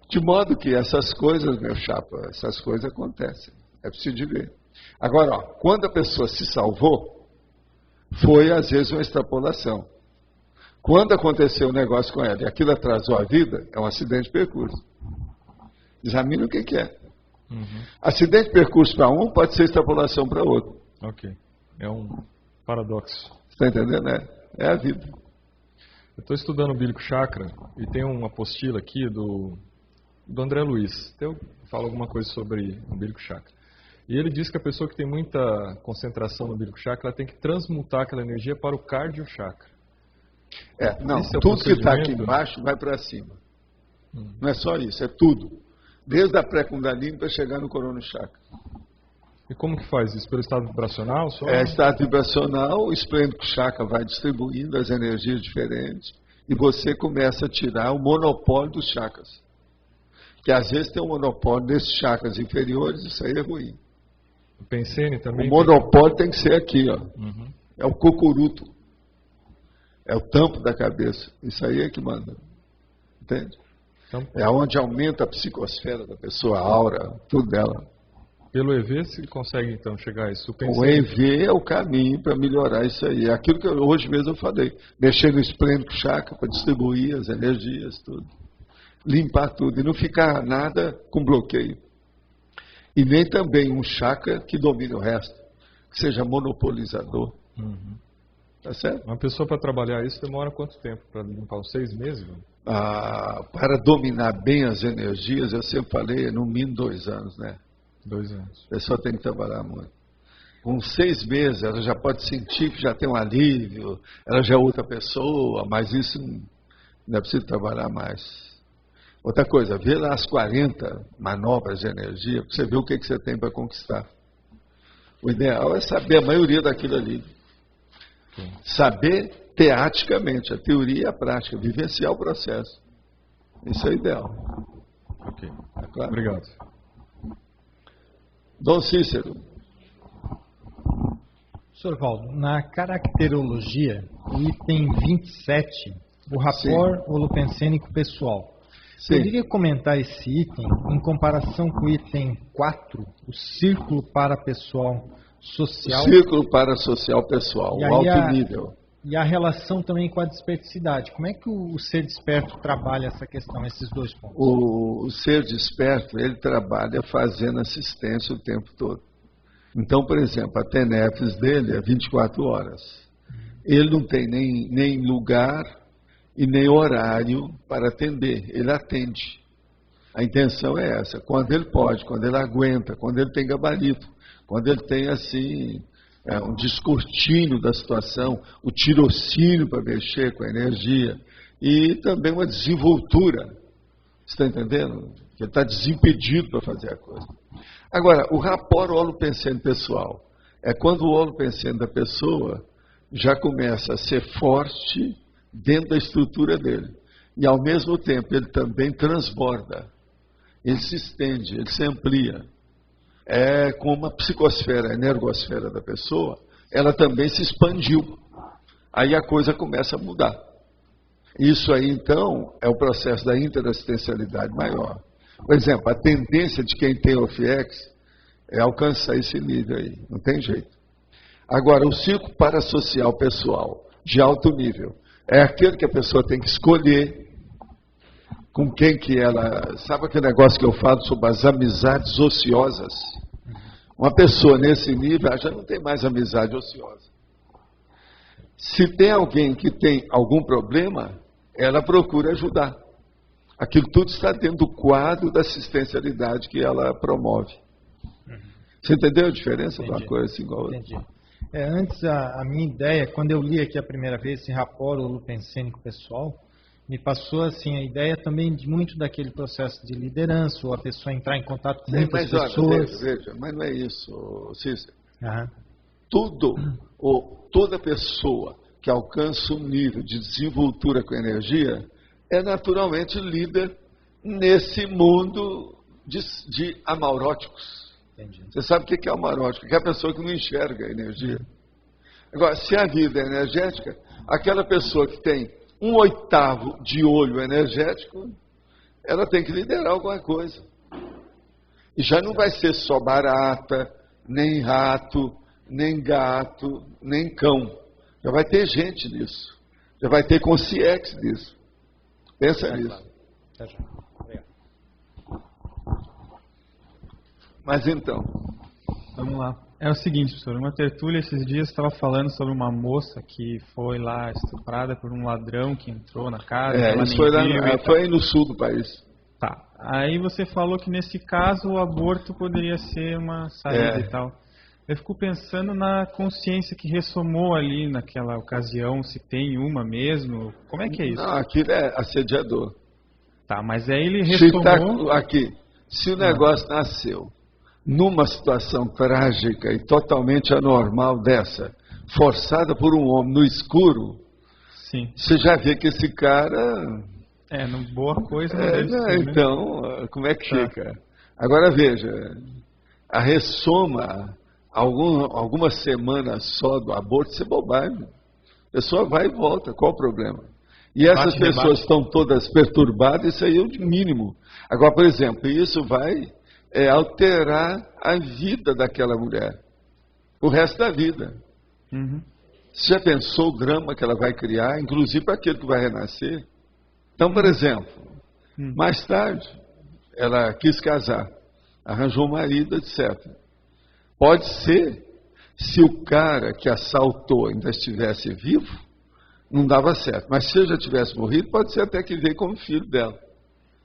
De modo que essas coisas, meu chapa, essas coisas acontecem. É preciso de ver. Agora, ó, quando a pessoa se salvou, foi às vezes uma extrapolação. Quando aconteceu um negócio com ela e aquilo atrasou a vida, é um acidente de percurso. Examine o que é. Uhum. Acidente de percurso para um pode ser extrapolação para outro. Ok. É um paradoxo. Você está entendendo? É a vida. Eu estou estudando o Bíblico Chakra e tem uma apostila aqui do André Luiz. Eu falo alguma coisa sobre o Bíblico Chakra. E ele diz que a pessoa que tem muita concentração no Bíblico Chakra, ela tem que transmutar aquela energia para o Cardio Chakra. Tudo que está aqui embaixo vai para cima. Não é só isso, é tudo. Desde a pré-Kundalini para chegar no Corona Chakra. E como que faz isso? Pelo estado vibracional? Só? É estado vibracional, o esplêndico chakra vai distribuindo as energias diferentes e você começa a tirar o monopólio dos chakras. Que às vezes tem um monopólio nesses chakras inferiores, isso aí é ruim. O Pensene também. O monopólio tem que ser aqui, ó. Uhum. É o cocuruto. É o tampo da cabeça. Isso aí é que manda. Entende? Então, é onde aumenta a psicosfera da pessoa, a aura, tudo dela. Pelo EV se consegue então chegar a isso? O EV é o caminho para melhorar isso aí. É aquilo que hoje mesmo eu falei. Mexer no esplêndico chakra para distribuir as energias, tudo. Limpar tudo e não ficar nada com bloqueio. E nem também um chakra que domine o resto. Que seja monopolizador. Uhum. Tá certo? Uma pessoa para trabalhar isso demora quanto tempo? Para limpar uns 6 meses? Para dominar bem as energias, eu sempre falei, no mínimo 2 anos, né? 2 anos. A pessoa tem que trabalhar muito. Com 6 meses, ela já pode sentir que já tem um alívio, ela já é outra pessoa, mas isso não é preciso trabalhar mais. Outra coisa, vê lá as 40 manobras de energia, para você ver o que você tem para conquistar. O ideal é saber a maioria daquilo ali. Sim. Saber teaticamente, a teoria e a prática, vivenciar o processo. Isso é o ideal. Ok. Tá claro? Obrigado. Dom Cícero. Sr. Valdo, na caracterologia, o item 27, o rapport holopensênico pessoal. Sim. Poderia comentar esse item em comparação com o item 4, o círculo parapessoal social? Círculo parasocial pessoal, o alto nível. E a relação também com a desperticidade. Como é que o ser desperto trabalha essa questão, esses dois pontos? O ser desperto, ele trabalha fazendo assistência o tempo todo. Então, por exemplo, a TENEPS dele é 24 horas. Ele não tem nem lugar e nem horário para atender. Ele atende. A intenção é essa. Quando ele pode, quando ele aguenta, quando ele tem gabarito, quando ele tem, assim, um descortínio da situação, o tirocínio para mexer com a energia e também uma desenvoltura. Você está entendendo? Ele está desimpedido para fazer a coisa. Agora, o rapport holopensene pessoal é quando o holopensene da pessoa já começa a ser forte dentro da estrutura dele. E, ao mesmo tempo, ele também transborda. Ele se estende, ele se amplia. É como a psicosfera, a energosfera da pessoa, ela também se expandiu. Aí a coisa começa a mudar. Isso aí, então, é o processo da interassistencialidade maior. Por exemplo, a tendência de quem tem OFIEX é alcançar esse nível aí, não tem jeito. Agora, o círculo parasocial pessoal, de alto nível, é aquele que a pessoa tem que escolher com quem que ela... Sabe aquele negócio que eu falo sobre as amizades ociosas? Uma pessoa nesse nível, ela já não tem mais amizade ociosa. Se tem alguém que tem algum problema, ela procura ajudar. Aquilo tudo está dentro do quadro da assistencialidade que ela promove. Você entendeu a diferença de uma coisa assim igual a outra? Entendi. Antes, a minha ideia, quando eu li aqui a primeira vez esse rapport holopensênico pessoal, me passou assim a ideia também de muito daquele processo de liderança, ou a pessoa entrar em contato com muitas pessoas. Olha, veja, mas não é isso, Cícero. Toda pessoa que alcança um nível de desenvoltura com energia é naturalmente líder nesse mundo de amauróticos. Entendi. Você sabe o que é amaurótico? Que é a pessoa que não enxerga a energia. Agora, se a vida é energética, aquela pessoa que tem 1/8 de olho energético, ela tem que liderar alguma coisa. E já não vai ser só barata, nem rato, nem gato, nem cão. Já vai ter gente nisso. Já vai ter consciência disso. Pensa nisso. Mas então... Vamos lá. É o seguinte, professor, uma tertúlia esses dias estava falando sobre uma moça que foi lá estuprada por um ladrão que entrou na casa. Isso foi aí no sul do país. Tá. Aí você falou que nesse caso o aborto poderia ser uma saída e tal. Eu fico pensando na consciência que ressomou ali naquela ocasião, se tem uma mesmo. Como é que é isso? Não, aquilo é assediador. Tá, mas aí ele ressomou... Se o negócio nasceu numa situação trágica e totalmente anormal dessa, forçada por um homem no escuro, sim, você já vê que esse cara... boa coisa não deve ser, então, né? Como é que fica? Agora veja, a ressoma, algumas semanas só do aborto, isso é bobagem. A pessoa vai e volta, qual o problema? E essas pessoas estão todas perturbadas, isso aí é o mínimo. Agora, por exemplo, isso vai alterar a vida daquela mulher, o resto da vida. Você já pensou o drama que ela vai criar, inclusive para aquele que vai renascer? Então, por exemplo, mais tarde, ela quis casar, arranjou um marido, etc. Pode ser, se o cara que assaltou ainda estivesse vivo, não dava certo. Mas se ele já tivesse morrido, pode ser até que veio como filho dela.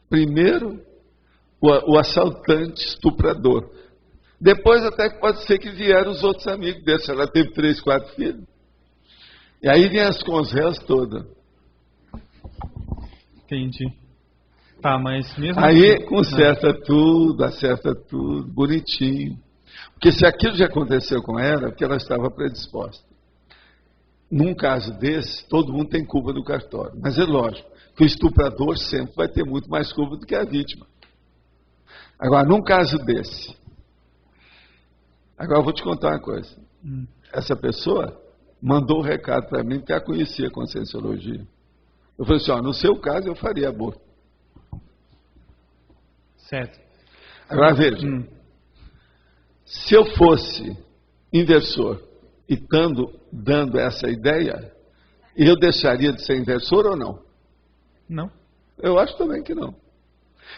Primeiro, o assaltante estuprador. Depois até que pode ser que vieram os outros amigos dele. Ela teve 3, 4 filhos. E aí vem as consréus todas. Entendi. Tá, mas mesmo aí assim, conserta tudo, acerta tudo, bonitinho. Porque se aquilo já aconteceu com ela, é porque ela estava predisposta. Num caso desse, todo mundo tem culpa do cartório. Mas é lógico que o estuprador sempre vai ter muito mais culpa do que a vítima. Agora, num caso desse, agora eu vou te contar uma coisa. Essa pessoa mandou um recado para mim que ela conhecia a Conscienciologia. Eu falei assim, ó, no seu caso eu faria aborto. Certo. Agora veja, se eu fosse inversor e dando essa ideia, eu deixaria de ser inversor ou não? Não. Eu acho também que não.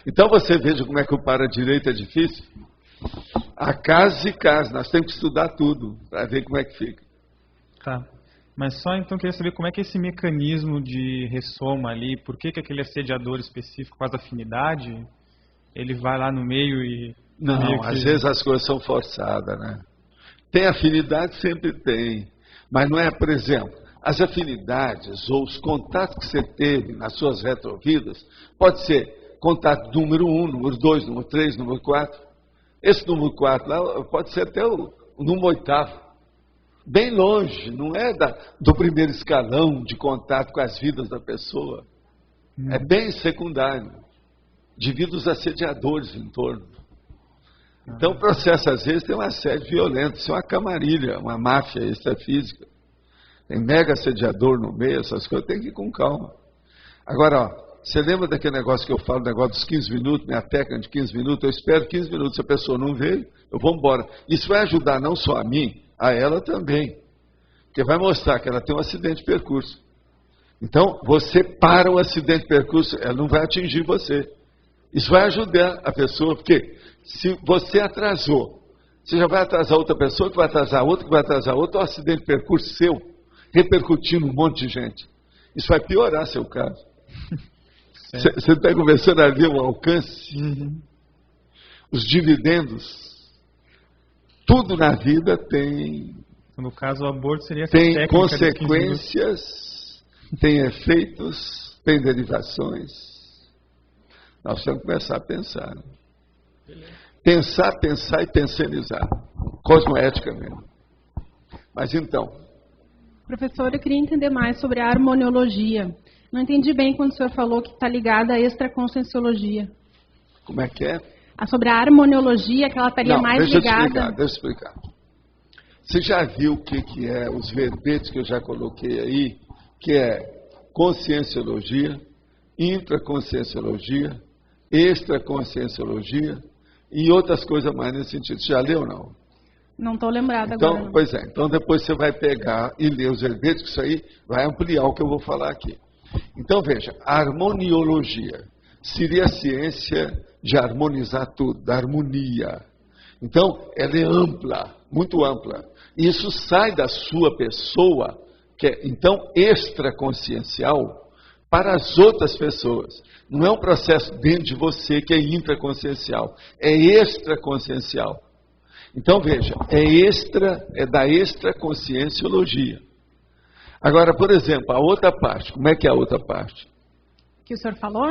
Então você veja como é que o para-direito é difícil. Há casos e casos, nós temos que estudar tudo para ver como é que fica. Tá. Mas só então queria saber como é que esse mecanismo de ressoma ali, por que aquele assediador específico faz afinidade, ele vai lá no meio e... Não, às vezes as coisas são forçadas, né? Tem afinidade, sempre tem. Mas não é, por exemplo, as afinidades ou os contatos que você teve nas suas retrovidas, pode ser contato número 1, número 2, número 3, número 4. Esse número 4 lá pode ser até o número 8º. Bem longe, não é do primeiro escalão de contato com as vidas da pessoa. É bem secundário. Devido aos assediadores em torno. Então o processo às vezes tem um assédio violento, isso é uma camarilha, uma máfia extrafísica. Tem mega assediador no meio, essas coisas, tem que ir com calma. Agora, ó, você lembra daquele negócio que eu falo, negócio dos 15 minutos, minha técnica de 15 minutos? Eu espero 15 minutos, se a pessoa não veio, eu vou embora. Isso vai ajudar não só a mim, a ela também. Porque vai mostrar que ela tem um acidente de percurso. Então, você para o acidente de percurso, ela não vai atingir você. Isso vai ajudar a pessoa, porque se você atrasou, você já vai atrasar outra pessoa, que vai atrasar outra, que vai atrasar outra, o acidente de percurso seu, repercutindo um monte de gente. Isso vai piorar seu caso. Você está começando a ver o alcance, os dividendos, tudo na vida tem... No caso, o aborto seria essa tem técnica consequências, tem efeitos, tem derivações. Nós temos que começar a pensar. Né? Pensar e pensionizar. Cosmoética mesmo. Mas então... Professor, eu queria entender mais sobre a harmoniologia. Não entendi bem quando o senhor falou que está ligada à extraconscienciologia. Como é que é? Sobre a harmoniologia, que ela estaria mais ligada... Deixa eu explicar. Você já viu o que é os verbetes que eu já coloquei aí? Que é conscienciologia, intraconscienciologia, extraconscienciologia e outras coisas mais nesse sentido. Você já leu ou não? Não estou lembrada então, agora. Não. Pois é, então depois você vai pegar e ler os verbetes, que isso aí vai ampliar o que eu vou falar aqui. Então veja, a harmoniologia seria a ciência de harmonizar tudo, da harmonia. Então, ela é ampla, muito ampla. Isso sai da sua pessoa, que é, então, extraconsciencial, para as outras pessoas. Não é um processo dentro de você que é intraconsciencial, é extraconsciencial. Então, veja, é da extraconscienciologia. Agora, por exemplo, a outra parte, como é que é a outra parte? Que o senhor falou?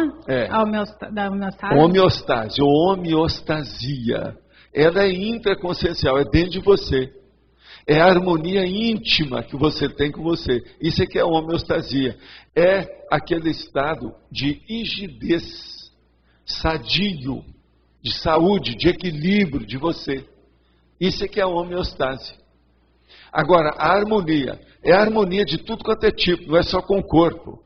Da homeostase? Homeostase, ou homeostasia. Ela é intraconsciencial, é dentro de você. É a harmonia íntima que você tem com você. Isso é que é a homeostasia. É aquele estado de rigidez, sadio, de saúde, de equilíbrio de você. Isso é que é a homeostase. Agora, a harmonia é a harmonia de tudo quanto é tipo, não é só com o corpo,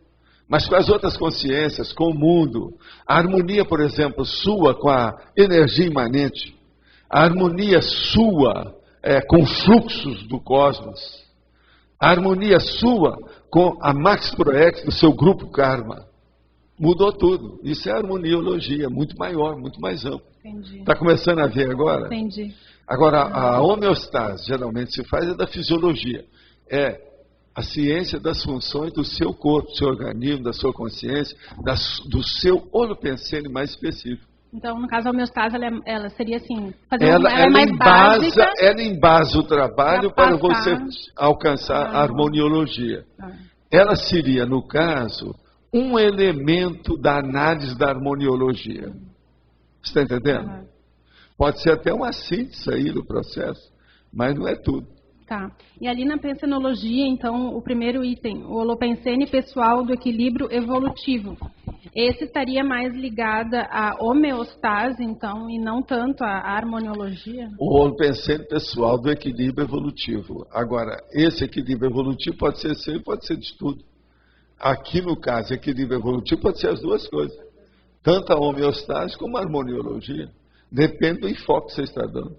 mas com as outras consciências, com o mundo. A harmonia, por exemplo, sua com a energia imanente. A harmonia sua com fluxos do cosmos. A harmonia sua com a Max Proex do seu grupo Karma. Mudou tudo. Isso é harmoniologia, muito maior, muito mais amplo. Está começando a ver agora? Entendi. Agora, a homeostase, geralmente se faz, é da fisiologia. É a ciência das funções do seu corpo, do seu organismo, da sua consciência, do seu holopensene mais específico. Então, no caso, a homeostase, ela seria assim, ela é mais básica. Ela embasa o trabalho para você alcançar a harmoniologia. Ela seria, no caso, um elemento da análise da harmoniologia. Você está entendendo? Pode ser até uma síntese aí do processo, mas não é tudo. Tá. E ali na pensenologia, então, o primeiro item, o holopensene pessoal do equilíbrio evolutivo. Esse estaria mais ligado à homeostase, então, e não tanto à harmoniologia? O holopensene pessoal do equilíbrio evolutivo. Agora, esse equilíbrio evolutivo pode ser seu e pode ser de tudo. Aqui no caso, equilíbrio evolutivo pode ser as duas coisas. Tanto a homeostase como a harmoniologia. Depende do enfoque que você está dando.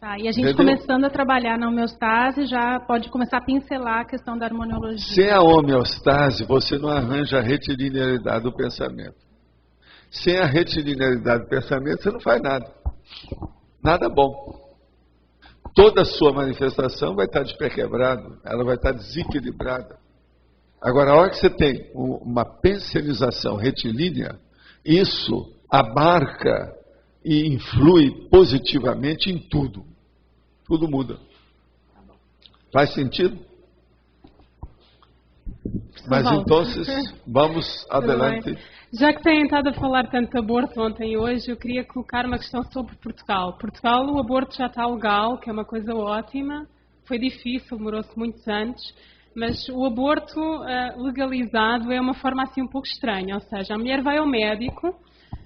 Tá, e a gente Entendeu? começando a trabalhar na homeostase, já pode começar a pincelar a questão da harmoniologia. Sem a homeostase, você não arranja a retilinearidade do pensamento. Sem a retilinearidade do pensamento, você não faz nada. Nada bom. Toda a sua manifestação vai estar de pé quebrado, ela vai estar desequilibrada. Agora, a hora que você tem uma pensionização retilínea, isso abarca e influi positivamente em tudo. Tudo muda. Faz sentido? Mas então, vamos adelante. Já que têm estado a falar tanto de aborto ontem e hoje, eu queria colocar uma questão sobre Portugal. Portugal, o aborto já está legal, que é uma coisa ótima. Foi difícil, demorou-se muitos anos. Mas o aborto legalizado é uma forma assim um pouco estranha. Ou seja, a mulher vai ao médico,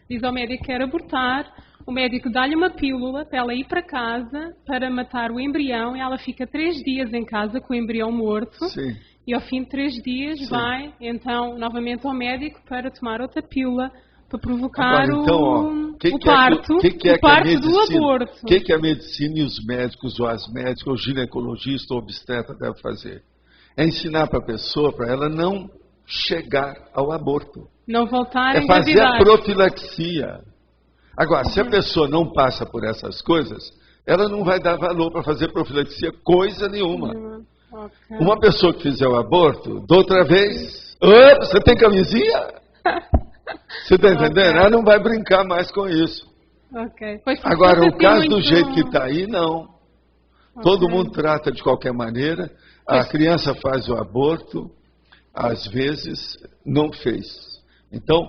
diz ao médico que quer abortar, o médico dá-lhe uma pílula para ela ir para casa para matar o embrião e ela fica 3 dias em casa com o embrião morto. Sim. E ao fim de 3 dias Sim. vai então novamente ao médico para tomar outra pílula para provocar Agora, então, o parto, o parto do aborto. O que a medicina e os médicos, ou as médicas, ou ginecologista, ou obstetra devem fazer? É ensinar para a pessoa, para ela não chegar ao aborto. Não voltar a É fazer a engravidar. profilaxia. Agora, se a pessoa não passa por essas coisas, ela não vai dar valor para fazer profilaxia coisa nenhuma. Okay. Uma pessoa que fizer o aborto, da outra vez, você tem camisinha? Você está entendendo? Okay. Ela não vai brincar mais com isso. Okay. Pois, Agora, você o caso tem do muito- jeito que está aí, não. Todo mundo trata de qualquer maneira. A criança faz o aborto, às vezes não fez. Então,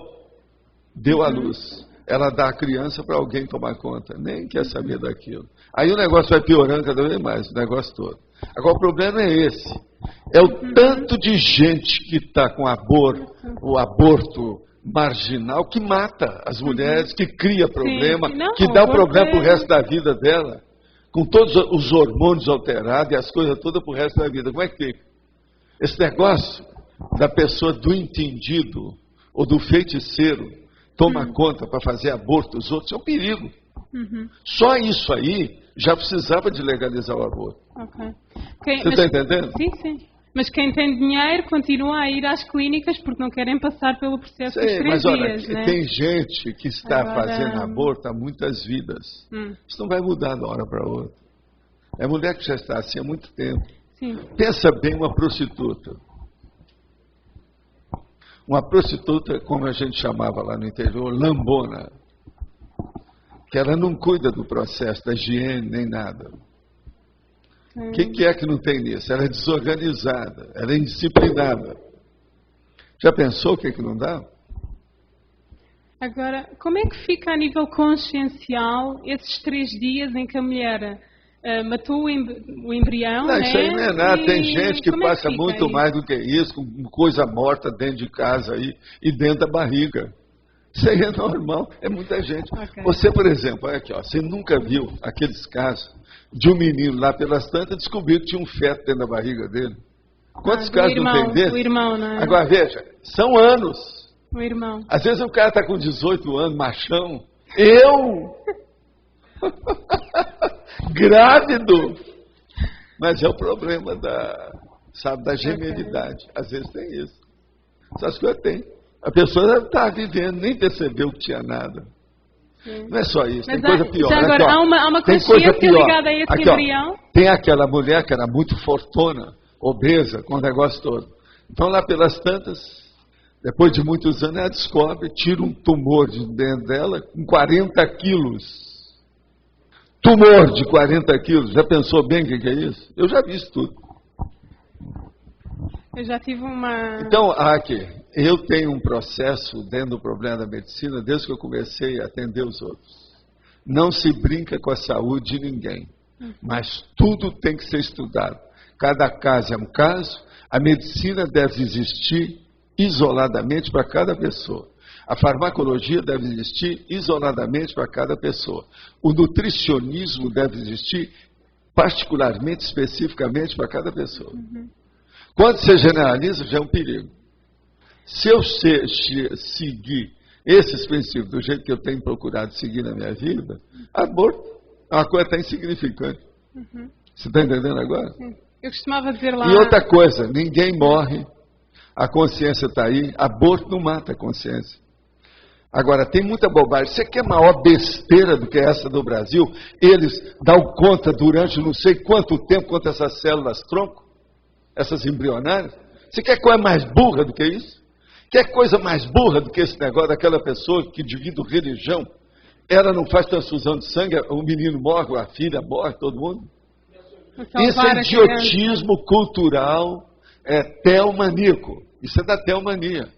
deu à luz. Ela dá a criança para alguém tomar conta. Nem quer saber daquilo. Aí o negócio vai piorando cada vez mais, o negócio todo. Agora, o problema é esse. É o tanto de gente que está com o aborto marginal que mata as mulheres, que cria problema, Não, que dá o problema para o aborto é- resto da vida dela, com todos os hormônios alterados e as coisas todas para o resto da vida. Como é que fica? Esse negócio da pessoa do entendido ou do feiticeiro toma conta para fazer aborto dos outros é um perigo. Só isso aí já precisava de legalizar o aborto. Ok. Você está entendendo? Sim, sim. Mas quem tem dinheiro continua a ir às clínicas porque não querem passar pelo processo dos 3 Mas olha, dias, né? tem gente que está Agora- fazendo aborto há muitas vidas. Isso não vai mudar de uma hora para outra. É mulher que já está assim há muito tempo. Sim. Pensa bem uma prostituta. Uma prostituta, como a gente chamava lá no interior, lambona. Que ela não cuida do processo, da higiene, nem nada. O que é que não tem nisso? Ela é desorganizada, ela é indisciplinada. Já pensou o que não dá? Agora, como é que fica a nível consciencial esses 3 dias em que a mulher matou o embrião, Não, né? isso aí não é nada. E Tem gente que como é passa fica muito isso? mais do que isso, com coisa morta dentro de casa aí e dentro da barriga. Isso aí é normal, é muita gente. Ok. Você, por exemplo, olha aqui, ó, você nunca viu aqueles casos de um menino lá pelas tantas descobriu que tinha um feto dentro da barriga dele? Quantos do casos irmão, não tem desses? o irmão, não é? Agora veja, são anos. O irmão. Às vezes o cara está com 18 anos, machão. Eu? Grávido? Mas é o problema da gemelidade. Às vezes tem isso. Essas coisas tem. A pessoa está vivendo, nem percebeu que tinha nada. Não é só isso, Mas tem coisa pior. já agora, Aqui, ó, há uma tem coisa consciência pior. ligada a esse Aqui, ó, embrião? tem aquela mulher que era muito fortuna, obesa, com o negócio todo. Então, lá pelas tantas, depois de muitos anos, ela descobre, tira um tumor de dentro dela com 40 quilos. Tumor de 40 quilos. Já pensou bem o que é isso? Eu já vi isso tudo. Eu já tive uma... Então, aqui, eu tenho um processo dentro do problema da medicina desde que eu comecei a atender os outros. Não se brinca com a saúde de ninguém, mas tudo tem que ser estudado. Cada caso é um caso, a medicina deve existir isoladamente para cada pessoa. A farmacologia deve existir isoladamente para cada pessoa. O nutricionismo deve existir particularmente, especificamente para cada pessoa. Quando você generaliza, já é um perigo. Se eu seguir esses princípios do jeito que eu tenho procurado seguir na minha vida, aborto é uma coisa até insignificante. Uhum. Você está entendendo agora? Sim. Eu costumava dizer lá... E outra coisa, ninguém morre, a consciência está aí, aborto não mata a consciência. Agora, tem muita bobagem. Você quer maior besteira do que essa do Brasil? Eles dão conta durante não sei quanto tempo quanto essas células tronco, essas embrionárias. Você quer coisa mais burra do que isso? Quer coisa mais burra do que esse negócio daquela pessoa que devido religião, ela não faz transfusão de sangue, o menino morre, a filha morre, todo mundo? Isso é idiotismo cultural, é teomaníaco. Isso é da teomania.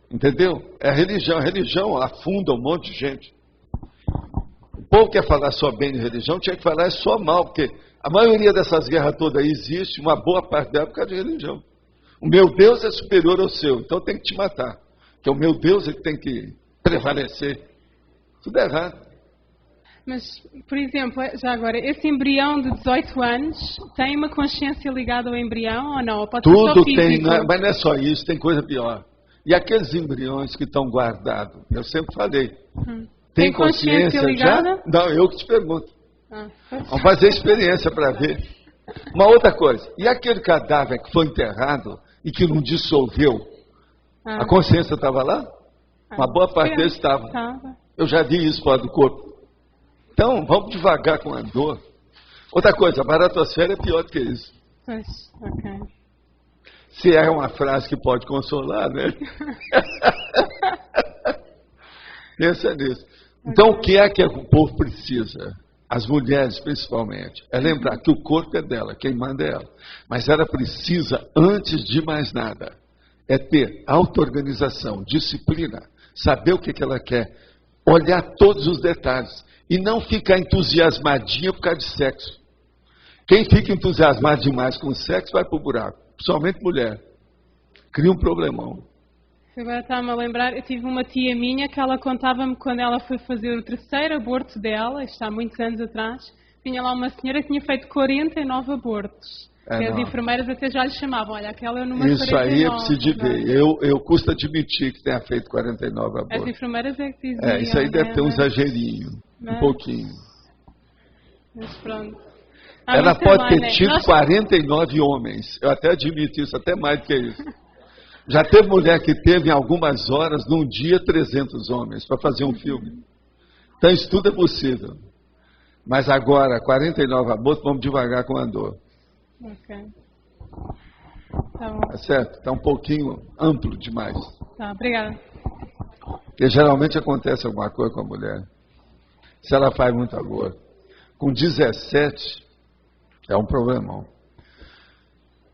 Entendeu? É a religião afunda um monte de gente. O povo quer falar só bem de religião, tinha que falar só mal, porque a maioria dessas guerras todas aí existe, uma boa parte dela por causa de religião. O meu Deus é superior ao seu, então tem que te matar. Porque o meu Deus é que tem que prevalecer. Tudo errado. Mas, por exemplo, já agora, esse embrião de 18 anos tem uma consciência ligada ao embrião ou não? Ou pode Tudo ser só tem, mas não é só isso, tem coisa pior. E aqueles embriões que estão guardados, eu sempre falei, tem consciência ligada? Já? Não, eu que te pergunto. Vamos fazer experiência para ver. Uma outra coisa, e aquele cadáver que foi enterrado e que não dissolveu, a consciência estava lá? Uma boa parte deles estava. Eu já vi isso fora do corpo. Então, vamos devagar com a dor. Outra coisa, a baratosfera é pior do que isso. Ok. Se é uma frase que pode consolar, né? Pensa nisso. Então, o que é que o povo precisa? As mulheres, principalmente. É lembrar que o corpo é dela, quem manda é ela. Mas ela precisa, antes de mais nada, é ter auto-organização, disciplina, saber o que ela quer, olhar todos os detalhes e não ficar entusiasmadinha por causa de sexo. Quem fica entusiasmado demais com o sexo vai para o buraco. Principalmente mulher. Cria um problemão. Agora está-me a lembrar, eu tive uma tia minha que ela contava-me quando ela foi fazer o terceiro aborto dela, isto há muitos anos atrás, tinha lá uma senhora que tinha feito 49 abortos. As enfermeiras até já lhe chamavam, olha, aquela é numa Isso 49, aí é preciso de ver. Eu custa admitir que tenha feito 49 abortos. As enfermeiras é que diziam. Isso aí deve ter um exagerinho, um pouquinho. Mas pronto. Ela pode ter tido 49 homens. Eu até admito isso, até mais do que isso. Já teve mulher que teve em algumas horas, num dia, 300 homens para fazer um filme. Então isso tudo é possível. Mas agora, 49 abortos, vamos devagar com a dor. Ok. Tá bom. Tá certo? Está um pouquinho amplo demais. Tá, obrigada. Porque geralmente acontece alguma coisa com a mulher. Se ela faz muito aborto. Com 17... é um problemão.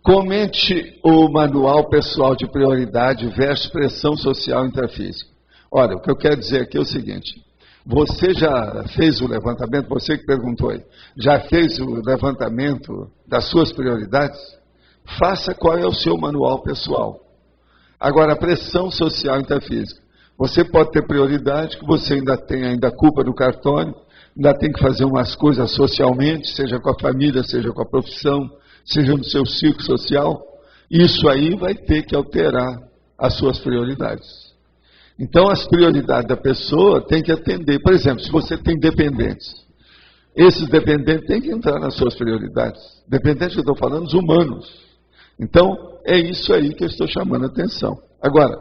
Comente o manual pessoal de prioridade versus pressão social intrafísica. Olha, o que eu quero dizer aqui é o seguinte. Você já fez o levantamento, você que perguntou aí, já fez o levantamento das suas prioridades? Faça qual é o seu manual pessoal. Agora, a pressão social intrafísica. Você pode ter prioridade, que você ainda tem culpa do cartório, ainda tem que fazer umas coisas socialmente, seja com a família, seja com a profissão, seja no seu ciclo social. Isso aí vai ter que alterar as suas prioridades. Então, as prioridades da pessoa tem que atender. Por exemplo, se você tem dependentes, esses dependentes têm que entrar nas suas prioridades. Dependentes que eu estou falando, os humanos. Então, é isso aí que eu estou chamando a atenção. Agora,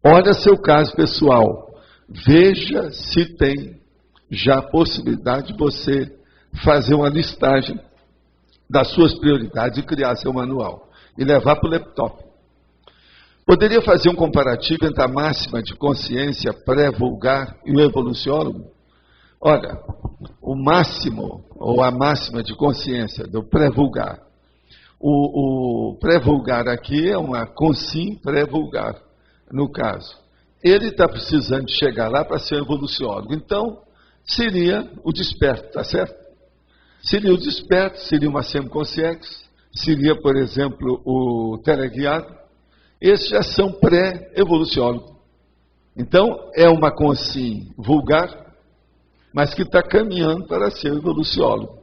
olha seu caso pessoal. Veja se tem já a possibilidade de você fazer uma listagem das suas prioridades e criar seu manual. E levar para o laptop. Poderia fazer um comparativo entre a máxima de consciência pré-vulgar e o evoluciólogo? Olha, o máximo, ou a máxima de consciência do pré-vulgar. O pré-vulgar aqui é uma consim pré-vulgar, no caso. Ele está precisando de chegar lá para ser um evoluciólogo. Então, seria o desperto, tá certo? Seria o desperto, seria uma semiconsciência, seria, por exemplo, o teleguiado. Esses já são pré-evoluciólogos. Então, é uma consim vulgar, mas que está caminhando para ser evoluciólogo.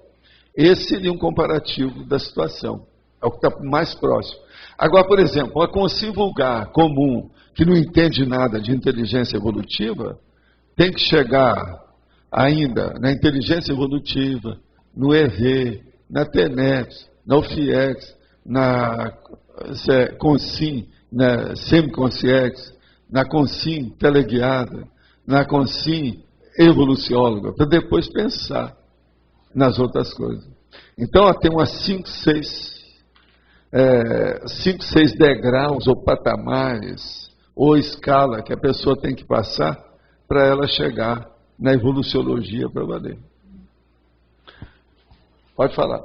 Esse seria um comparativo da situação. É o que está mais próximo. Agora, por exemplo, uma consciência vulgar, comum, que não entende nada de inteligência evolutiva, tem que chegar ainda na inteligência evolutiva, no EV, na TENET, na UFIEX, na CONSIM, na SEMCONSCIEX, na CONSIM teleguiada, na CONSIM evolucióloga, para depois pensar nas outras coisas. Então, tem umas 5, 6 degraus ou patamares ou escala que a pessoa tem que passar para ela chegar na evoluciologia para valer. Pode falar.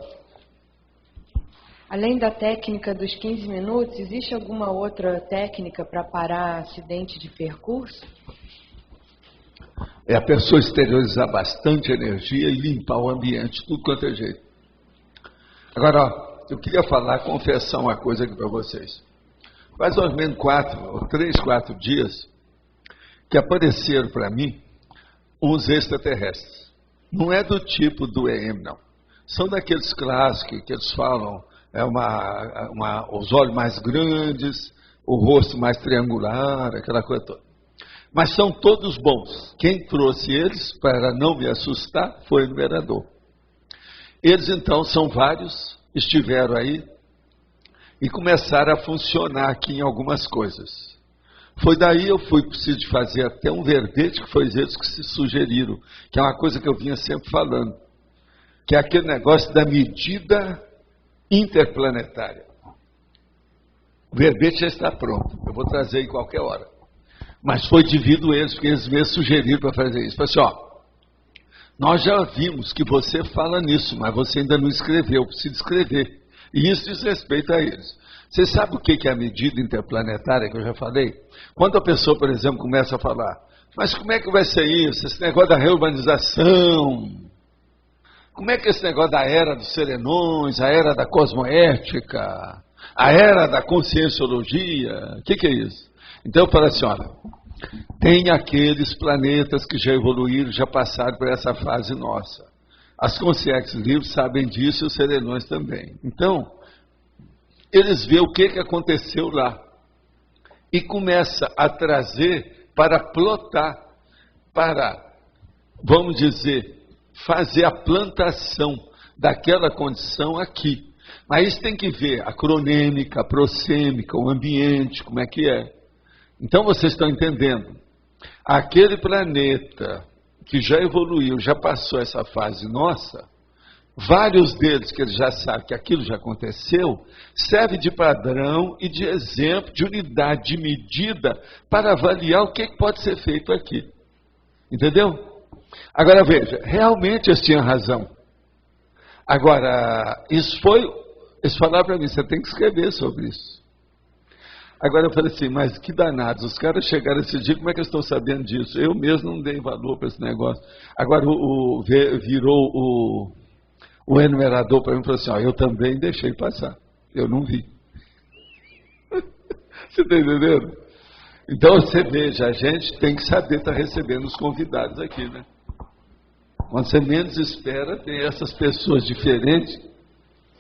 Além da técnica dos 15 minutos, existe alguma outra técnica para parar acidente de percurso? É a pessoa exteriorizar bastante energia e limpar o ambiente, tudo quanto é jeito. Agora, eu queria confessar uma coisa aqui para vocês. Faz mais ou menos 3, 4 dias que apareceram para mim uns extraterrestres. Não é do tipo do EM, não. São daqueles clássicos que eles falam, os olhos mais grandes, o rosto mais triangular, aquela coisa toda. Mas são todos bons. Quem trouxe eles, para não me assustar, foi o numerador. Eles, então, são vários, estiveram aí e começaram a funcionar aqui em algumas coisas. Foi daí eu preciso fazer até um verbete, que foi eles que se sugeriram, que é uma coisa que eu vinha sempre falando, que é aquele negócio da medida interplanetária. O verbete já está pronto, eu vou trazer em qualquer hora. Mas foi devido a eles, porque eles mesmos sugeriram para fazer isso. Falei assim, nós já vimos que você fala nisso, mas você ainda não escreveu, precisa escrever. E isso diz respeito a eles. Você sabe o que é a medida interplanetária que eu já falei? Quando a pessoa, por exemplo, começa a falar, mas como é que vai ser isso? Esse negócio da reurbanização, como é que esse negócio da era dos serenões, a era da cosmoética, a era da conscienciologia, o que é isso? Então eu falo assim, olha, tem aqueles planetas que já evoluíram, já passaram por essa fase nossa. As consciências livres sabem disso e os serenões também. Então, eles veem o que aconteceu lá e começa a trazer para plotar, para, vamos dizer, fazer a plantação daquela condição aqui. Mas isso tem que ver a cronêmica, a prosêmica, o ambiente, como é que é. Então vocês estão entendendo. Aquele planeta que já evoluiu, já passou essa fase nossa, vários deles que eles já sabem que aquilo já aconteceu, serve de padrão e de exemplo, de unidade, de medida, para avaliar o que pode ser feito aqui. Entendeu? Agora veja, realmente eles tinham razão. Agora, eles falaram para mim, você tem que escrever sobre isso. Agora eu falei assim, mas que danados, os caras chegaram esse dia, como é que eles estão sabendo disso? Eu mesmo não dei valor para esse negócio. Agora virou o enumerador para mim e falou assim, eu também deixei passar, eu não vi. Você está entendendo? Então você veja, a gente tem que saber estar recebendo os convidados aqui, né? Quando você menos espera, tem essas pessoas diferentes,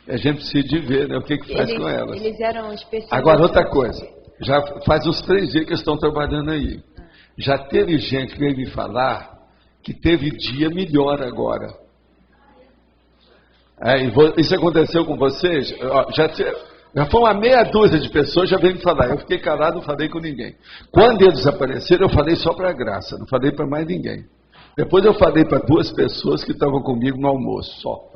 a gente precisa de ver, né, o que faz com elas. Eles eram especialistas. Agora, outra coisa, já faz uns 3 dias que eles estão trabalhando aí. Já teve gente que veio me falar que teve dia melhor agora. Isso aconteceu com vocês? Já foi uma meia dúzia de pessoas já veio me falar. Eu fiquei calado, não falei com ninguém. Quando eles apareceram, eu falei só para a graça, não falei para mais ninguém. Depois eu falei para 2 pessoas que estavam comigo no almoço, só.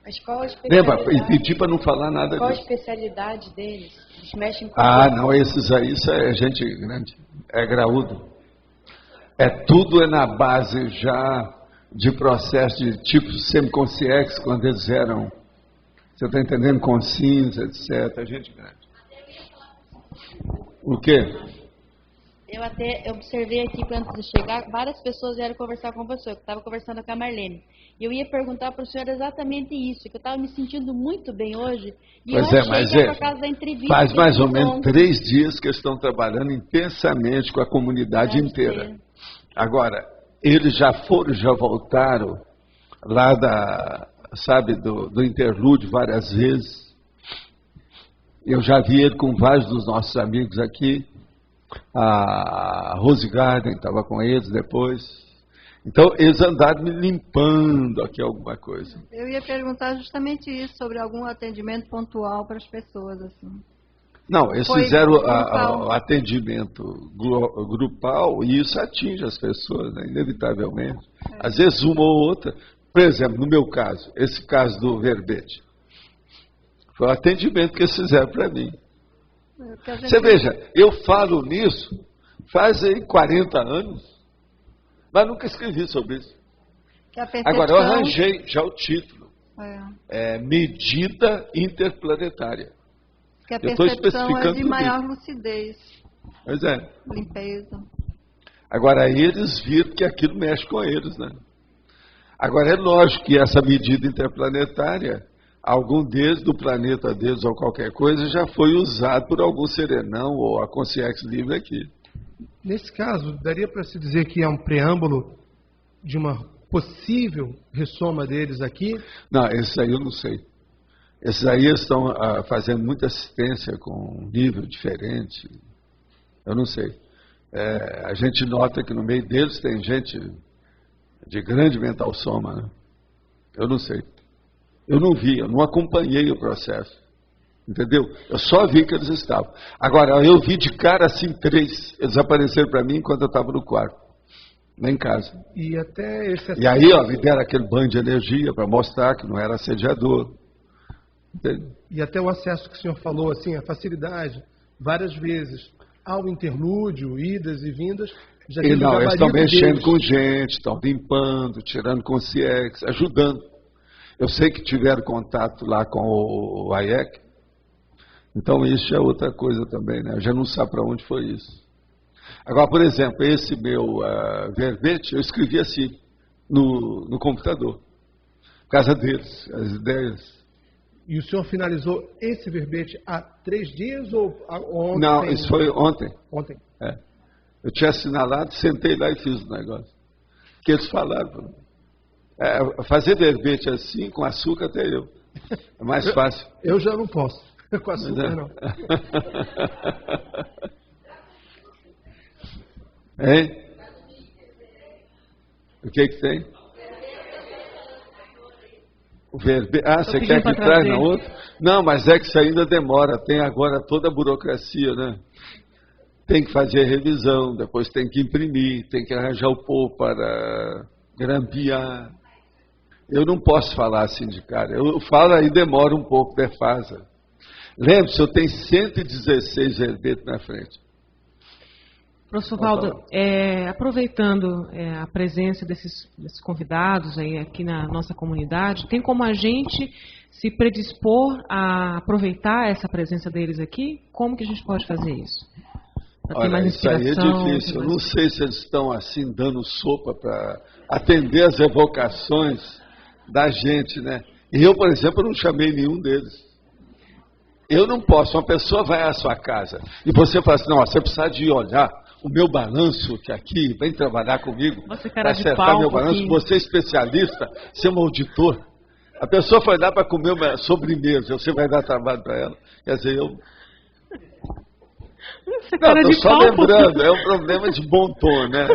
Mas qual a especialidade? Lembra? E pedi para não falar nada qual disso. Qual a especialidade deles? Eles mexem com... não, esses aí, isso é gente grande, é graúdo. Tudo na base já de processo de tipo semiconsciex, quando eles eram, você está entendendo, consciência, etc. Gente grande. O quê? Eu até observei aqui que antes de chegar, várias pessoas vieram conversar com você. Eu estava conversando com a Marlene. E eu ia perguntar para o senhor exatamente isso, que eu estava me sentindo muito bem hoje. E pois eu é, mas por causa da entrevista. Faz mais ou menos 3 dias que estão trabalhando intensamente com a comunidade inteira. Agora, eles já voltaram lá do interlúdio várias vezes. Eu já vi ele com vários dos nossos amigos aqui. A Rose Garden estava com eles depois. Então, eles andaram me limpando aqui alguma coisa. Eu ia perguntar justamente isso, sobre algum atendimento pontual para as pessoas, assim. Não, eles fizeram o atendimento grupal e isso atinge as pessoas, né, inevitavelmente. Às vezes uma ou outra. Por exemplo, no meu caso, esse caso do verbete. Foi o atendimento que eles fizeram para mim. Você veja, eu falo nisso faz aí 40 anos, mas nunca escrevi sobre isso. Agora, eu arranjei já o título. Medida interplanetária. Que a percepção é de maior lucidez. Pois é. Limpeza. Agora, aí eles viram que aquilo mexe com eles, né? Agora, é lógico que essa medida interplanetária, algum deles, do planeta deles ou qualquer coisa, já foi usado por algum serenão ou a consciência livre aqui. Nesse caso, daria para se dizer que é um preâmbulo de uma possível ressoma deles aqui? Não, esse aí eu não sei. Esses aí estão fazendo muita assistência com um nível diferente. Eu não sei. A gente nota que no meio deles tem gente de grande mental soma, né? Eu não sei. Eu não vi, eu não acompanhei o processo. Entendeu? Eu só vi que eles estavam. Agora, eu vi de cara assim 3. Eles apareceram para mim enquanto eu estava no quarto. Lá em casa. E até esse... E aí, ó, me deram aquele banho de energia para mostrar que não era assediador. Entendeu? E até o acesso que o senhor falou, assim, a facilidade, várias vezes, ao interlúdio, idas e vindas, já teve não, eles estão mexendo deles. com gente, estão limpando, tirando consciência, ajudando. Eu sei que tiveram contato lá com o AIEC, então isso é outra coisa também, né? Eu já não sabe para onde foi isso. Agora, por exemplo, esse meu verbete, eu escrevi assim, no computador, por causa deles, as ideias. E o senhor finalizou esse verbete há 3 dias ou ontem? Não, isso foi ontem. Ontem. Eu tinha assinalado, sentei lá e fiz o negócio. Que eles falaram. Fazer verbete assim, com açúcar, até eu. É mais fácil. Eu já não posso. Com açúcar, não. Hein? O que tem? O verbete. Você quer que traga na outra? Não, mas é que isso ainda demora. Tem agora toda a burocracia, né? Tem que fazer a revisão, depois tem que imprimir, tem que arranjar o povo para grampear. Eu não posso falar assim de cara. Eu falo aí, demora um pouco, defasa. Lembre-se, eu tenho 116 verbetes na frente. Professor Valdo, aproveitando a presença desses convidados aí aqui na nossa comunidade, tem como a gente se predispor a aproveitar essa presença deles aqui? Como que a gente pode fazer isso? Olha, isso aí é difícil. Eu não sei se eles estão assim dando sopa para atender as evocações da gente, né? E eu, por exemplo, não chamei nenhum deles. Eu não posso. Uma pessoa vai à sua casa e você fala assim, não, você precisa de olhar o meu balanço, que aqui, vem trabalhar comigo para acertar meu balanço, você é especialista, você é um auditor. A pessoa foi lá para comer uma sobremesa, você vai dar trabalho para ela. Quer dizer, eu... Estou só lembrando, é um problema de bom tom, né?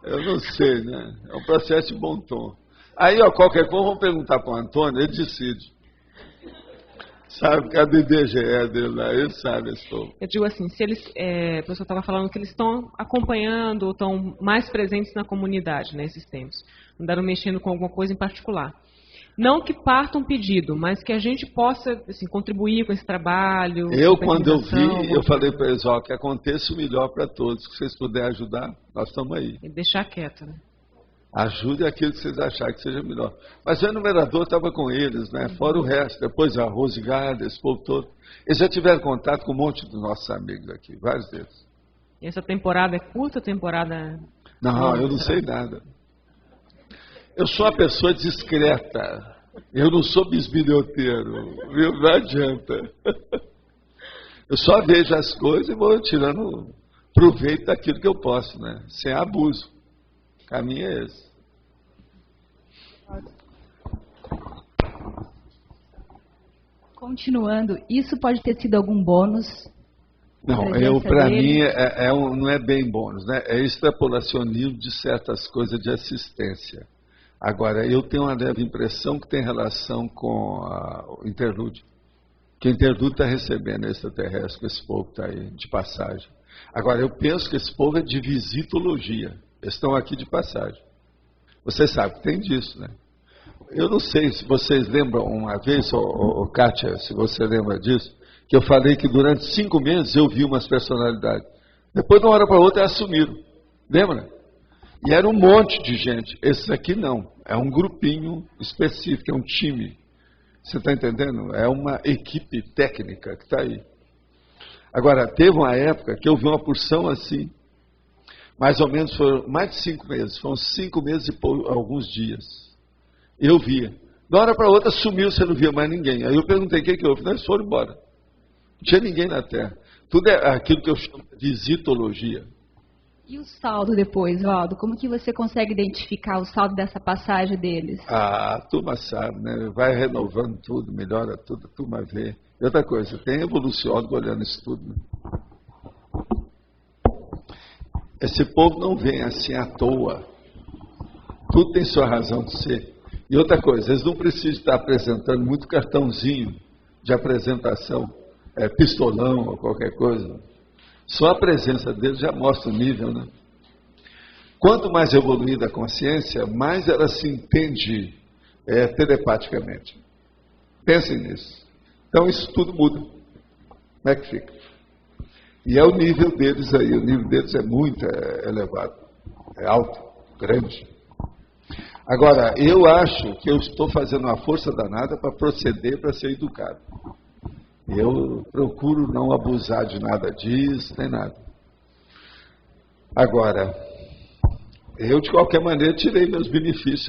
Eu não sei, né? É um processo de bom tom. Aí, ó, qualquer coisa, vamos perguntar para o Antônio, ele decide. Sabe que a DDGE dele lá, ele sabe esse povo. Eu digo assim, se eles, o professor estava falando que eles estão acompanhando, estão mais presentes na comunidade nesses tempos, andaram mexendo com alguma coisa em particular. Não que parta um pedido, mas que a gente possa assim, contribuir com esse trabalho. Quando eu vi, eu falei para eles, ó, que aconteça o melhor para todos, que vocês puderem ajudar, nós estamos aí. E deixar quieto, né? Ajude aquilo que vocês acharem que seja melhor. Mas o enumerador estava com eles, né? Fora o resto. Depois a Rose Garden, esse povo todo. Eles já tiveram contato com um monte dos nossos amigos aqui, vários deles. E essa temporada é curta, temporada... Não, eu não sei nada. Eu sou uma pessoa discreta. Eu não sou bisbilhoteiro. Viu? Não adianta. Eu só vejo as coisas e vou tirando proveito daquilo que eu posso, né? Sem abuso. O caminho é esse. Continuando, isso pode ter sido algum bônus? Não, para mim não é bem bônus, né? É extrapolacionismo de certas coisas de assistência. Agora, eu tenho uma leve impressão que tem relação com o interlúdio. Que o interlúdio está recebendo extraterrestre, com esse povo que está aí, de passagem. Agora, eu penso que esse povo é de visitologia. Eles estão aqui de passagem. Vocês sabem que tem disso, né? Eu não sei se vocês lembram uma vez, Kátia, se você lembra disso, que eu falei que durante 5 meses eu vi umas personalidades. Depois, de uma hora para outra, elas sumiram. Lembra? E era um monte de gente. Esses aqui não. É um grupinho específico, é um time. Você está entendendo? É uma equipe técnica que está aí. Agora, teve uma época que eu vi uma porção assim, mais ou menos foram mais de 5 meses. Foram 5 meses e alguns dias. Eu via. De uma hora para outra sumiu, você não via mais ninguém. Aí eu perguntei o que houve. Eles foram embora. Não tinha ninguém na Terra. Tudo é aquilo que eu chamo de visitologia. E o saldo depois, Valdo? Como que você consegue identificar o saldo dessa passagem deles? A turma sabe, né? Vai renovando tudo, melhora tudo, a turma vê. E outra coisa, tem evoluciólogo olhando isso tudo. Né? Esse povo não vem assim à toa. Tudo tem sua razão de ser. E outra coisa, eles não precisam estar apresentando muito cartãozinho de apresentação, pistolão ou qualquer coisa. Só a presença deles já mostra o nível, né? Quanto mais evoluída a consciência, mais ela se entende telepaticamente. Pensem nisso. Então isso tudo muda. Como é que fica? E é o nível deles aí. O nível deles é muito elevado. É alto, grande. Agora, eu acho que eu estou fazendo uma força danada para proceder, para ser educado. Eu procuro não abusar de nada disso, nem nada. Agora, eu de qualquer maneira tirei meus benefícios.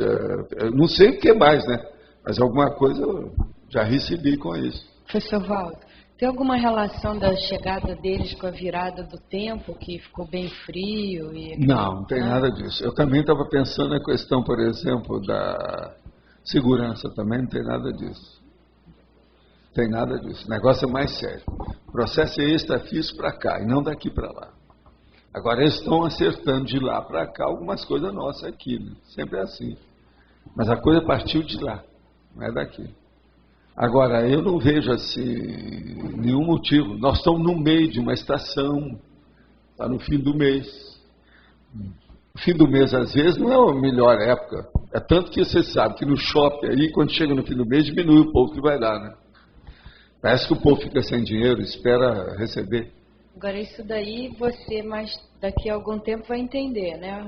Eu não sei o que mais, né? Mas alguma coisa eu já recebi com isso. Professor Valdo, tem alguma relação da chegada deles com a virada do tempo, que ficou bem frio? Não tem nada disso. Eu também estava pensando na questão, por exemplo, da segurança. Também não tem nada disso. Tem nada disso. O negócio é mais sério. O processo é extrafísico para cá e não daqui para lá. Agora eles estão acertando de lá para cá algumas coisas nossas aqui, né? Sempre é assim. Mas a coisa partiu de lá, não é daqui. Agora, eu não vejo assim nenhum motivo. Nós estamos no meio de uma estação, está no fim do mês. O fim do mês, às vezes, não é a melhor época. É tanto que você sabe que no shopping aí, quando chega no fim do mês, diminui o povo que vai lá, né? Parece que o povo fica sem dinheiro, espera receber. Agora, isso daí você, daqui a algum tempo, vai entender, né?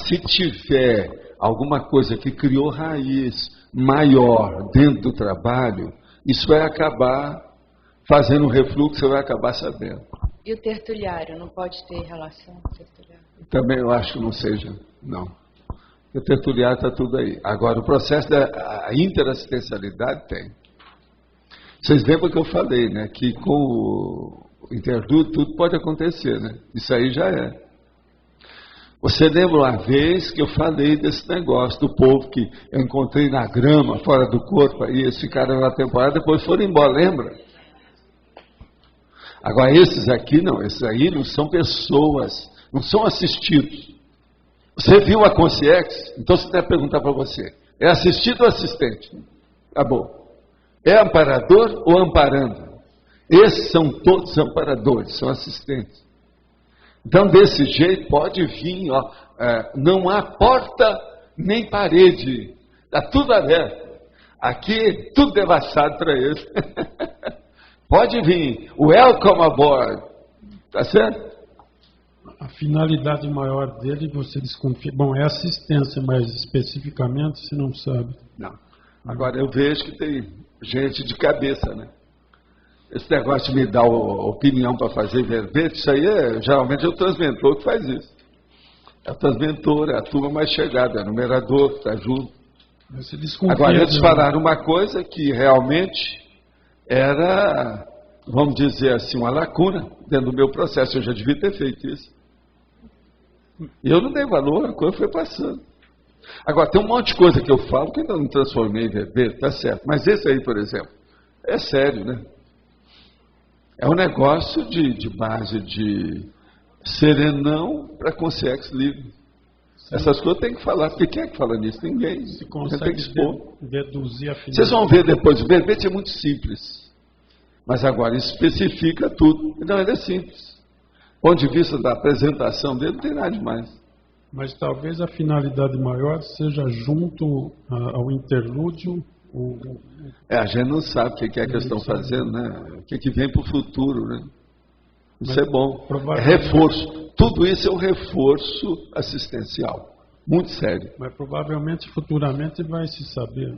Se tiver alguma coisa que criou raiz maior dentro do trabalho, isso vai acabar fazendo um refluxo, você vai acabar sabendo. E o tertuliário, não pode ter relação com o tertuliário? Também eu acho que não seja, não. O tertuliário está tudo aí. Agora, o processo da interassistencialidade tem. Vocês lembram que eu falei, né? Que com o interlúdio tudo pode acontecer, né? Isso aí já é. Você lembra uma vez que eu falei desse negócio do povo que eu encontrei na grama, fora do corpo, aí eles ficaram na temporada, depois foram embora, lembra? Agora, esses aqui não, esses aí não são pessoas, não são assistidos. Você viu a Consciex? Então você deve perguntar para você, é assistido ou assistente? Acabou. É amparador ou amparando? Esses são todos amparadores, são assistentes. Então, desse jeito, pode vir, ó, não há porta nem parede, está tudo aberto. Aqui, tudo devassado para eles. Pode vir, welcome aboard, tá certo? A finalidade maior dele, você desconfia, bom, é assistência, mas especificamente você não sabe. Não. Agora, eu vejo que tem gente de cabeça, né? Esse negócio de me dar opinião para fazer verbete, isso aí geralmente é o transmentor que faz isso. É o transmentor, é a turma mais chegada, é o numerador que está junto. Agora, eles falaram uma coisa que realmente era, vamos dizer assim, uma lacuna dentro do meu processo. Eu já devia ter feito isso. E eu não dei valor, a coisa foi passando. Agora, tem um monte de coisa que eu falo que ainda não transformei em verbete, tá certo. Mas esse aí, por exemplo, É sério, né? É um negócio de base de serenão para consciência livre. Essas coisas tem que falar, porque quem é que fala nisso? Ninguém. Se Você consegue tem que expor. deduzir a finalidade. Vocês vão ver depois, o verbete é muito simples. Mas agora especifica tudo. Então ele é simples. Do ponto de vista da apresentação dele, não tem nada demais. Mas talvez a finalidade maior seja junto ao interlúdio. A gente não sabe o que é que eles estão fazendo, né? O que vem para o futuro, né? Isso é bom. É reforço. Tudo isso é um reforço assistencial. Muito sério. Mas provavelmente, futuramente, vai se saber.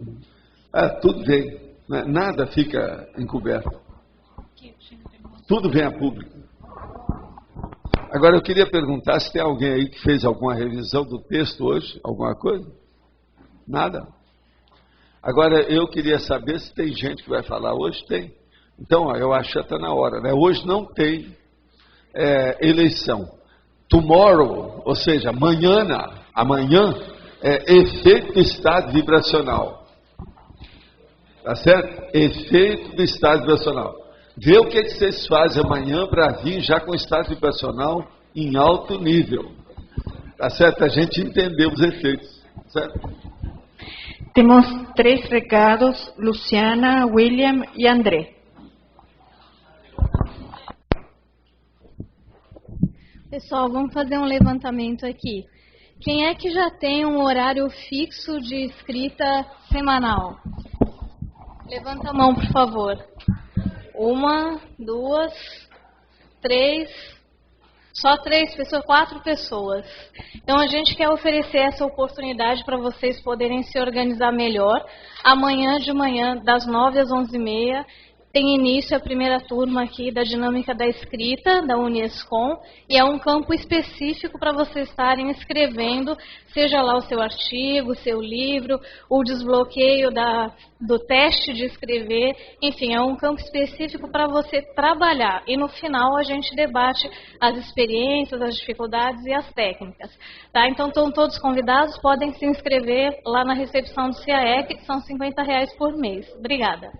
Tudo vem. Nada fica encoberto. Tudo vem a público. Agora, eu queria perguntar se tem alguém aí que fez alguma revisão do texto hoje, alguma coisa? Nada? Agora, eu queria saber se tem gente que vai falar hoje. Tem. Então, eu acho que está na hora, né? Hoje não tem eleição. Tomorrow, ou seja, amanhã, é efeito do estado vibracional. Tá certo? Efeito do estado vibracional. Vê o que vocês fazem amanhã para vir já com o estado vibracional em alto nível. Tá certo? A gente entendeu os efeitos. Certo? Temos 3 recados, Luciana, William e André. Pessoal, vamos fazer um levantamento aqui. Quem é que já tem um horário fixo de escrita semanal? Levanta a mão, por favor. 1, 2, 3, só 3 pessoas, 4 pessoas. Então a gente quer oferecer essa oportunidade para vocês poderem se organizar melhor. Amanhã de manhã, das 9 às 11h30, tem início a primeira turma aqui da Dinâmica da Escrita, da Unescom, e é um campo específico para vocês estarem escrevendo, seja lá o seu artigo, o seu livro, o desbloqueio do teste de escrever, enfim, é um campo específico para você trabalhar. E no final a gente debate as experiências, as dificuldades e as técnicas. Tá? Então estão todos convidados, podem se inscrever lá na recepção do CIAEC, que são R$50 por mês. Obrigada.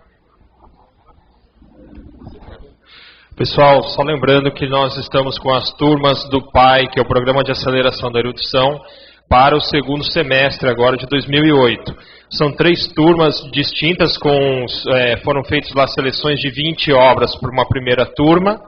Pessoal, só lembrando que nós estamos com as turmas do PAI, que é o Programa de Aceleração da Erudição, para o segundo semestre agora de 2008. São 3 turmas distintas, foram feitas lá seleções de 20 obras para uma primeira turma.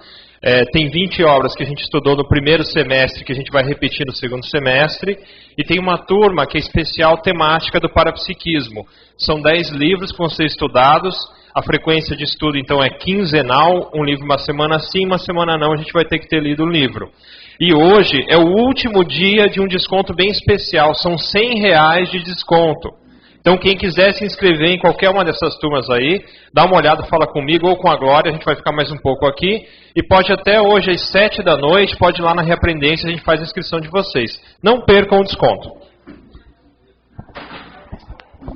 Tem 20 obras que a gente estudou no primeiro semestre, que a gente vai repetir no segundo semestre. E tem uma turma que é especial temática do parapsiquismo. São 10 livros que vão ser estudados. A frequência de estudo, então, é quinzenal, um livro uma semana sim, uma semana não, a gente vai ter que ter lido o livro. E hoje é o último dia de um desconto bem especial, são R$100 de desconto. Então, quem quiser se inscrever em qualquer uma dessas turmas aí, dá uma olhada, fala comigo ou com a Glória, a gente vai ficar mais um pouco aqui. E pode até hoje, às 7 da noite, pode ir lá na Reaprendência, a gente faz a inscrição de vocês. Não percam o desconto.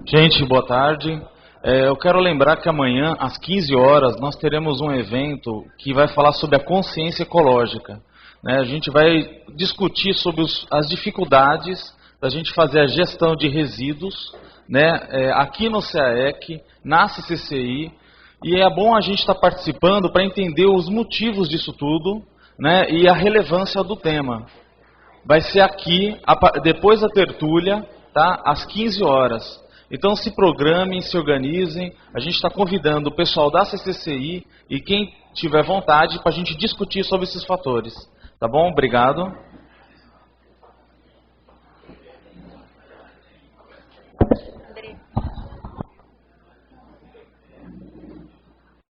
Gente, boa tarde. Eu quero lembrar que amanhã, às 15 horas, nós teremos um evento que vai falar sobre a consciência ecológica. A gente vai discutir sobre as dificuldades da gente fazer a gestão de resíduos, aqui no CIAEC, na CCCI, e é bom a gente estar participando para entender os motivos disso tudo, e a relevância do tema. Vai ser aqui, depois da tertúlia, tá? Às 15 horas. Então se programem, se organizem, a gente está convidando o pessoal da CCCI e quem tiver vontade para a gente discutir sobre esses fatores. Tá bom? Obrigado.